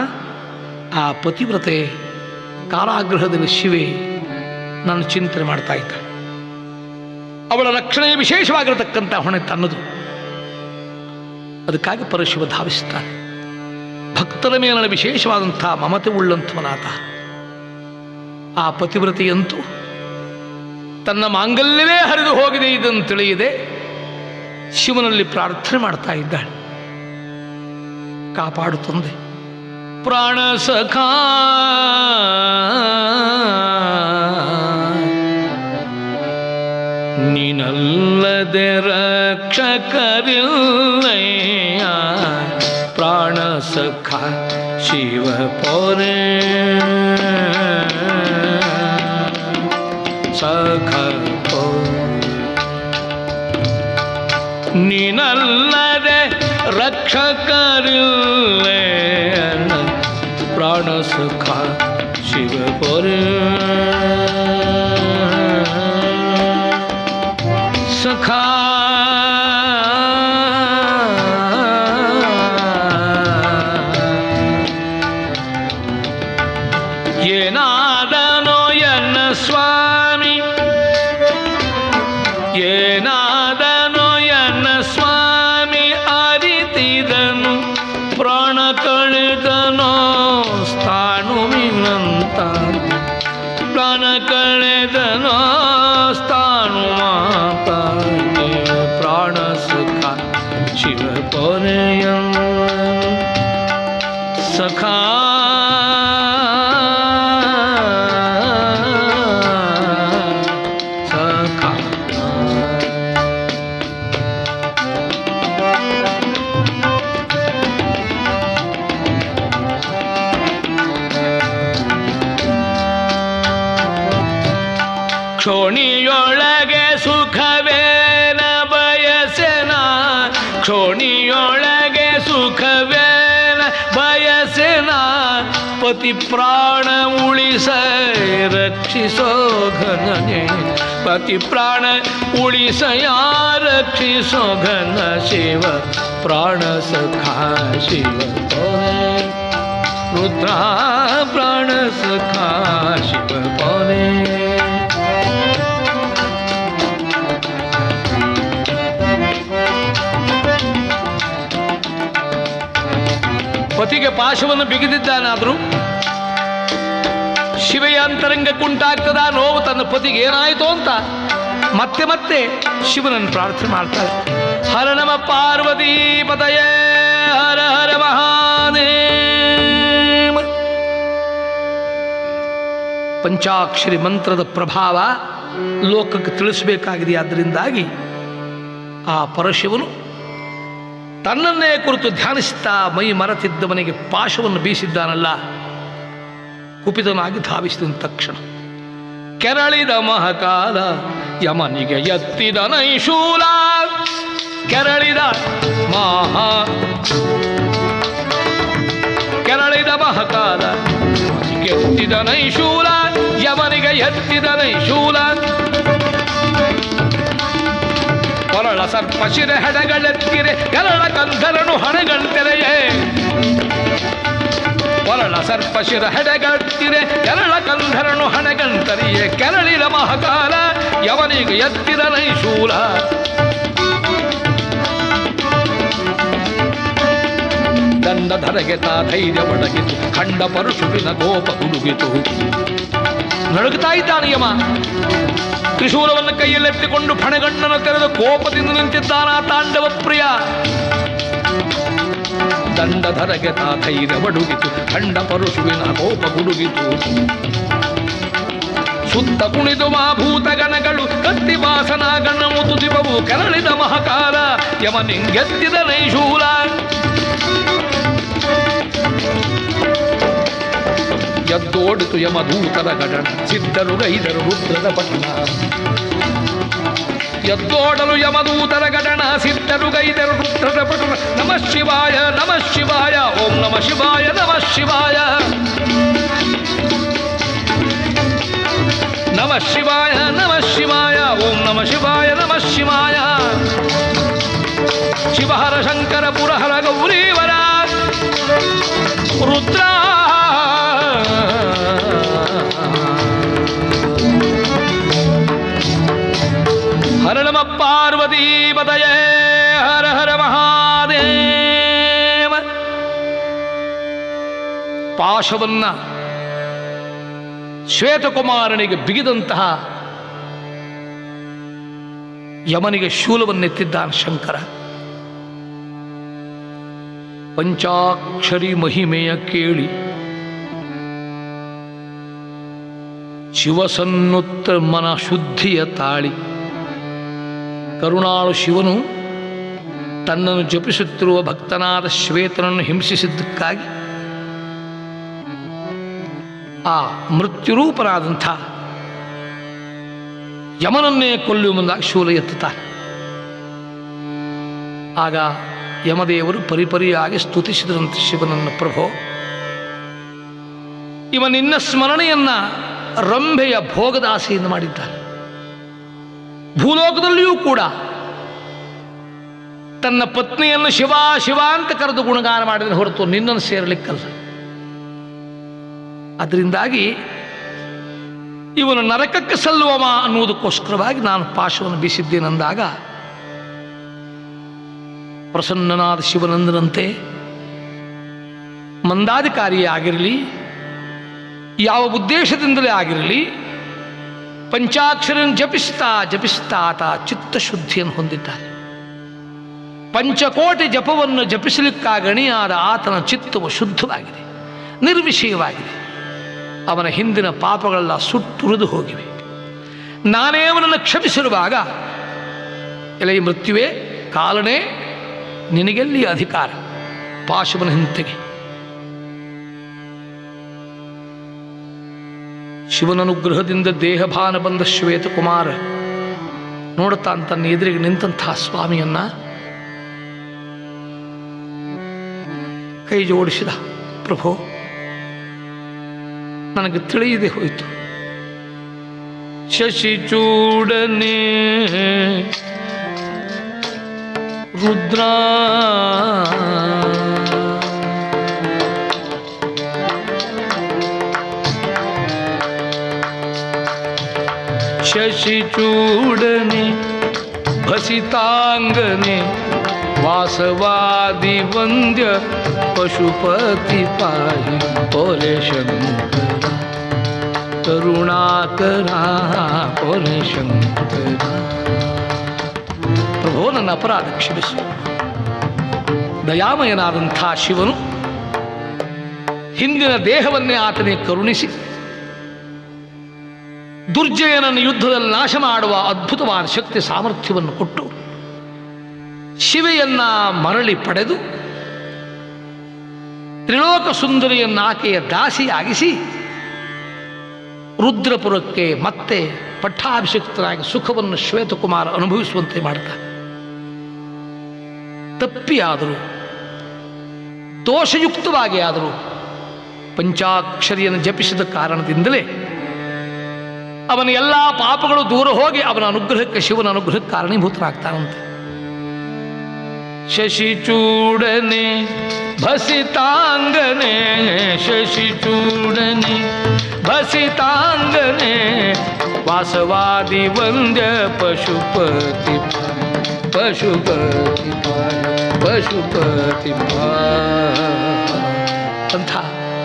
ಆ ಪತಿವ್ರತೆ ಕಾರಾಗೃಹದಲ್ಲಿ ಶಿವೆ ನನ್ನ ಚಿಂತನೆ ಮಾಡ್ತಾ ಇದ್ದ. ಅವಳ ರಕ್ಷಣೆ ವಿಶೇಷವಾಗಿರತಕ್ಕಂಥ ಹೊಣೆ ತನ್ನದು. ಅದಕ್ಕಾಗಿ ಪರಶಿವ ಧಾವಿಸುತ್ತಾನೆ. ಭಕ್ತರ ಮೇಲಿನ ವಿಶೇಷವಾದಂಥ ಮಮತೆ ಉಳ್ಳಂಥವನಾತ. ಆ ಪತಿವ್ರತೆಯಂತೂ ತನ್ನ ಮಾಂಗಲ್ಯವೇ ಹರಿದು ಹೋಗಿದೆ ಇದನ್ನು ತಿಳಿಯದೆ ಶಿವನಲ್ಲಿ ಪ್ರಾರ್ಥನೆ ಮಾಡ್ತಾ ಇದ್ದಾಳೆ. ಕಾಪಾಡು ತಂದೆ, ಪ್ರಾಣ ಸಖಾ ನೀನಲ್ಲದೆ ರಕ್ಷಕರಿಲ್ಲಯ್ಯ, ಪ್ರಾಣ ಸಖಾ ಶಿವ ಪೊರೆ ಸಖಾ ನೀನಲ್ಲದೆ ರಕ್ಷಕರಿಲ್ಲ, ಪ್ರಾಣ ಸಖಾ ಶಿವ ಪೊರೆ ಸಖಾ ಏನಾದನೋ ಎನ್ನ ಸ್ವಾಮಿ, ಏನಾದನೋ ಎನ್ನ ಸ್ವಾಮಿ ಅರಿತಿದನು, ಪ್ರಾಣ ಕಳೆದನೋ ಸ್ಥಾಣುವಿನಂತ, ಪ್ರಾಣ ಕಳೆದನೋ ಸ್ಥಾಣು ಮಾತ, ಪ್ರಾಣ ಸುಖ ಶಿವ ಪೊರೆಯ ಸಖಾ ಕ್ಷೋಣಿಯೊಳಗೆ ಸುಖವೇನ ಬಯಸೆನ, ಕ್ಷೋಣಿಯೊಳಗೆ ಸುಖವೇನ ಬಯಸೆನ, ಪತಿ ಪ್ರಾಣ ಉಳಿಸ ರಕ್ಷಿಸೋ ಘನನೆ, ಪತಿ ಪ್ರಾಣ ಉಳಿಸಯ ರಕ್ಷಿಸೋ ಘನ ಶಿವ ಪ್ರಾಣ ಸಖಾ ಶಿವ ಪೊರೆ ರುದ್ರ ಪ್ರಾಣ ಸಖಾ ಶಿವ ಪೊರೆ. ಪತಿಗೆ ಪಾಶವನ್ನು ಬಿಗಿದಿದ್ದಾನಾದರೂ ಶಿವೆಯ ಅಂತರಂಗಕ್ಕುಂಟಾಗ್ತದ ನೋವು ತನ್ನ ಪತಿಗೆ ಏನಾಯಿತು ಅಂತ ಮತ್ತೆ ಮತ್ತೆ ಶಿವನನ್ನು ಪ್ರಾರ್ಥನೆ ಮಾಡ್ತಾರೆ. ಹರ ನಮ ಪಾರ್ವತಿ ಪತಯೇ ಹರ ಹರ ಮಹಾದೇವ. ಪಂಚಾಕ್ಷರಿ ಮಂತ್ರದ ಪ್ರಭಾವ ಲೋಕಕ್ಕೆ ತಿಳಿಸಬೇಕಾಗಿದೆ. ಆದ್ದರಿಂದಾಗಿ ಆ ಪರಶಿವನು ತನ್ನನ್ನೇ ಕುರಿತು ಧ್ಯಾನಿಸುತ್ತಾ ಮೈ ಮರೆತಿದ್ದವನಿಗೆ ಪಾಶವನ್ನು ಬೀಸಿದ್ದಾನಲ್ಲ, ಕುಪಿತನಾಗಿ ಧಾವಿಸಿದ ತಕ್ಷಣ ಕೆರಳಿದ ಮಹಾಕಾಲ ಯಮನಿಗೆ ಎತ್ತಿದ ನೈಶೂಲ, ಕೆರಳಿದ ಮಹಾಕಾಲ ಎತ್ತಿದ ನೈಶೂಲ, ಯಮನಿಗೆ ಎತ್ತಿದ ನೈಶೂಲ. ಕೊರಳ ಸರ್ಪ ಶಿರೆ ಹೆಡಗಳೆತ್ತಿರೆ ಕೆರಳ ಕಂಧರನು ಹಣಗಂತೆರೆಯೇ, ಕೊರಳ ಸರ್ಪ ಶಿರ ಹೆಡಗಟ್ಟಿರೆ ಕೆರಳ ಕಂಧರನು ಹಣಗಂತರಿಯೇ, ಕೆರಳಿದ ಮಹಾಕಾಲ ಯವನಿಗೆ ಎತ್ತಿದ ನೈಶೂಲ. ದಂಡಧರಗೆ ತಾ ಧೈರ್ಯ ಒಡಗಿತು, ಖಂಡ ಪರಶುವಿನ ಗೋಪ ಗುಡುಗಿತು. ನಡುಗುತ್ತಾ ಇದ್ದಾನೆ ಯಮ. ತ್ರಿಶೂಲವನ್ನು ಕೈಯಲ್ಲೆತ್ತಿಕೊಂಡು ಫಣಗಣ್ಣನ್ನು ತೆರೆದು ಕೋಪದಿಂದ ನಿಂತಿದ್ದಾನ ತಾಂಡವ ಪ್ರಿಯ. ದಂಡಧರಗೆ ತಾ ಧೈರ್ಯ ಬಡುಗಿತು, ಖಂಡ ಪರುಶುವಿನ ಕೋಪ ಗುಡುಗಿತು. ಸುತ್ತ ಕುಣಿದು ಮಾಭೂತ ಗಣಗಳು ಕತ್ತಿ ವಾಸನ ಗಣ ಮುತುದಿಪವು ಕೆರಳಿದ ಮಹಾಕಾರ ಯಮನಿಂಗೆತ್ತಿದ ನೈಶೂಲ. ಎದ್ದೋಡಿತು ಯಮದೂತರ ಗಡಣ ಸಿದ್ಧರು ಗೈದರು ರುದ್ರದ ಪಟ್ಟಣ. ಎದ್ದೋಡಲು ಯಮದೂತರ ಗಡಣ ಸಿದ್ಧರು ಗೈದರು ರುದ್ರದ ಪಟ್ಟಣ. ನಮಃ ಶಿವಾಯ ನಮಃ ಶಿವಾಯ ಓಂ ನಮಃ ಶಿವಾಯ ನಮಃ ಶಿವಾಯ. ನಮಃ ಶಿವಾಯ ನಮಃ ಶಿವಾಯ ಓಂ ನಮಃ ಶಿವಾಯ ನಮಃ ಶಿವಾಯ. ಶಿವಹರ ಶಂಕರ ಪುರಹರ ಗೌರೀವರ ರುದ್ರ ಹರ ನಮ ಪಾರ್ವತೀಪತಯೇ ಹರ ಹರ ಮಹಾದೇವ. ಪಾಶವನ್ನ ಶ್ವೇತಕುಮಾರನಿಗೆ ಬಿಗಿದಂತಹ ಯಮನಿಗೆ ಶೂಲವನ್ನೆತ್ತಿದ್ದಾನೆ ಶಂಕರ. ಪಂಚಾಕ್ಷರಿ ಮಹಿಮೆಯ ಕೇಳಿ ಶಿವಸನ್ನುತ್ತ ಮನ ಶುದ್ಧಿಯ ತಾಳಿ. ಕರುಣಾಳು ಶಿವನು ತನ್ನನ್ನು ಜಪಿಸುತ್ತಿರುವ ಭಕ್ತನಾದ ಶ್ವೇತನನ್ನು ಹಿಂಸಿಸಿದ್ದಕ್ಕಾಗಿ ಆ ಮೃತ್ಯುರೂಪನಾದಂಥ ಯಮನನ್ನೇ ಕೊಲ್ಲುವ ಮುಂದಾಗಿ ಶೂಲ ಎತ್ತುತ್ತಾರೆ. ಆಗ ಯಮದೇವರು ಪರಿಪರಿಯಾಗಿ ಸ್ತುತಿಸಿದರಂತೆ ಶಿವನನ್ನು. ಪ್ರಭೋ, ಇವ ನಿನ್ನ ಸ್ಮರಣೆಯನ್ನ ರಂಭೆಯ ಭೋಗದಾಸೆಯಿಂದ ಮಾಡಿದ್ದಾನೆ. ಭೂಲೋಕದಲ್ಲಿಯೂ ಕೂಡ ತನ್ನ ಪತ್ನಿಯನ್ನು ಶಿವ ಶಿವ ಅಂತ ಕರೆದು ಗುಣಗಾನ ಮಾಡಿದ ಹೊರತು ನಿನ್ನನ್ನು ಸೇರಲಿಕ್ಕಲ್ಲ. ಅದರಿಂದಾಗಿ ಇವನು ನರಕಕ್ಕೆ ಸಲ್ಲುವಮ ಅನ್ನುವುದಕ್ಕೋಸ್ಕರವಾಗಿ ನಾನು ಪಾಶವನ್ನು ಬೀಸಿದ್ದೇನೆಂದಾಗ ಪ್ರಸನ್ನನಾದ ಶಿವನಂದನಂತೆ ಮಂದಾಧಿಕಾರಿಯೇ ಆಗಿರಲಿ, ಯಾವ ಉದ್ದೇಶದಿಂದಲೇ ಆಗಿರಲಿ, ಪಂಚಾಕ್ಷರನ್ನು ಜಪಿಸ್ತಾ ಜಪಿಸ್ತಾ ಆತ ಚಿತ್ತಶುದ್ಧಿಯನ್ನು ಹೊಂದಿದ್ದಾನೆ. ಪಂಚಕೋಟಿ ಜಪವನ್ನು ಜಪಿಸಲಿಕ್ಕಾಗಣಿಯಾದ ಆತನ ಚಿತ್ತವು ಶುದ್ಧವಾಗಿದೆ, ನಿರ್ವಿಷಯವಾಗಿದೆ. ಅವನ ಹಿಂದಿನ ಪಾಪಗಳೆಲ್ಲ ಸುಟ್ಟುರಿದು ಹೋಗಿವೆ. ನಾನೇ ಅವನನ್ನು ಕ್ಷಮಿಸಿರುವಾಗ, ಎಲೆ ಮೃತ್ಯುವೇ ಕಾಲನೇ ನಿನಗೆಲ್ಲಿ ಅಧಿಕಾರ, ಪಾಶವನ ಹಿಂತೆಗೆ. ಶಿವನನುಗ್ರಹದಿಂದ ದೇಹಭಾನ ಬಂದ ಶ್ವೇತಕುಮಾರ ನೋಡುತ್ತಾ ತನ್ನ ಎದುರಿಗೆ ನಿಂತಹ ಸ್ವಾಮಿಯನ್ನ ಕೈ ಜೋಡಿಸಿದ. ಪ್ರಭೋ, ನನಗೆ ತಿಳಿಯದೆ ಹೋಯಿತು. ಶಶಿಚೂಡನೆ ರುದ್ರ ಶಶಿಚೂಡನೆ ಭಸಿತಾಂಗನೆ ವಾಸವಾದಿ ವಂದ್ಯ ಪಶುಪತಿ ಪಾಹಿ ಪೋರೆ ಶಂಕರ ಕರುಣಾಕರ ಪೋರೆ ಶಂಕರ. ಪ್ರಭೋ, ನನ್ನ ಅಪರಾಧ ಕ್ಷಮಿಸು. ದಯಾಮಯನಾದಂಥ ಶಿವನು ಹಿಂದಿನ ದೇಹವನ್ನೇ ಆತನಿಗೆ ಕರುಣಿಸಿ ದುರ್ಜಯನನ್ನು ಯುದ್ಧದಲ್ಲಿ ನಾಶ ಮಾಡುವ ಅದ್ಭುತವಾದ ಶಕ್ತಿ ಸಾಮರ್ಥ್ಯವನ್ನು ಕೊಟ್ಟು ಶಿವೆಯನ್ನ ಮರಳಿ ಪಡೆದು ತ್ರಿಲೋಕ ಸುಂದರಿಯನ್ನಾಕೆಯ ದಾಸಿಯಾಗಿಸಿ ರುದ್ರಪುರಕ್ಕೆ ಮತ್ತೆ ಪಟ್ಟಾಭಿಷಿಕ್ತನಾಗಿ ಸುಖವನ್ನು ಶ್ವೇತಕುಮಾರ ಅನುಭವಿಸುವಂತೆ ಮಾಡ್ತಾನೆ. ತಪ್ಪಿಯಾದರೂ ದೋಷಯುಕ್ತವಾಗಿ ಆದರೂ ಪಂಚಾಕ್ಷರಿಯನ್ನು ಜಪಿಸಿದ ಕಾರಣದಿಂದಲೇ ಅವನ ಎಲ್ಲ ಪಾಪಗಳು ದೂರ ಹೋಗಿ ಅವನ ಅನುಗ್ರಹಕ್ಕೆ, ಶಿವನ ಅನುಗ್ರಹಕ್ಕೆ ಕಾರಣೀಭೂತನಾಗ್ತಾನಂತೆ. ಶಶಿಚೂಡನೆ ಭಸಿತಾಂಗನೆ ಶಶಿಚೂಡನೆ ಭಸಿತಾಂಗನೆ ವಾಸವಾದಿ ವಂದ್ಯ ಪಶುಪತಿ ಪಶುಪತಿ ಪಶುಪತಿ ಅಂಥ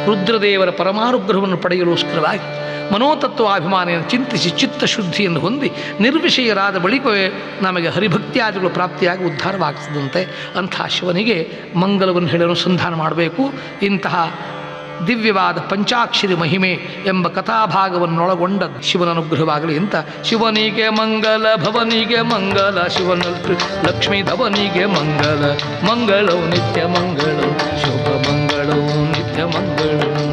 ರುದ್ರದೇವರ ಪರಮಾನುಗ್ರಹವನ್ನು ಪಡೆಯಲೋಸ್ಕರವಾಗಿ ಮನೋತತ್ವಾಭಿಮಾನಿಯನ್ನು ಚಿಂತಿಸಿ ಚಿತ್ತಶುದ್ಧಿಯನ್ನು ಹೊಂದಿ ನಿರ್ವಿಷಯರಾದ ಬಳಿಕವೇ ನಮಗೆ ಹರಿಭಕ್ತಿಯಾದಿಗಳು ಪ್ರಾಪ್ತಿಯಾಗಿ ಉದ್ಧಾರವಾಗ್ತದಂತೆ. ಅಂಥ ಶಿವನಿಗೆ ಮಂಗಲವನ್ನು ಹೇಳಿ ಅನುಸಂಧಾನ ಮಾಡಬೇಕು. ಇಂತಹ ದಿವ್ಯವಾದ ಪಂಚಾಕ್ಷರಿ ಮಹಿಮೆ ಎಂಬ ಕಥಾಭಾಗವನ್ನೊಳಗೊಂಡ ಶಿವನ ಅನುಗ್ರಹವಾಗಲಿ ಅಂತ ಶಿವನಿಗೆ ಮಂಗಲ ಭವನಿಗೆ ಮಂಗಲ ಶಿವನ ಲಕ್ಷ್ಮೀ ಧವನಿಗೆ ಮಂಗಲ ಮಂಗಳವು ನಿತ್ಯ ಮಂಗಳವು ಶುಭ ಮಂಗಳವು ನಿತ್ಯ ಮಂಗಳವು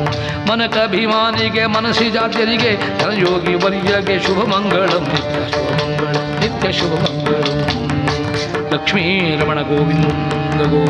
ಮನಕಭಿಮಾನಿಗೆ ಮನಸ್ಸಿ ಜಾತ್ಯರಿಗೆ ಧನಯೋಗಿ ವರ್ಯಗೆ ಶುಭ ಮಂಗಳಂ ನಿತ್ಯ ಶುಭ ಮಂಗಳ ನಿತ್ಯ ಶುಭ ಮಂಗಳಂ. ಲಕ್ಷ್ಮೀ ರಮಣ ಗೋವಿಂದ ಗೋ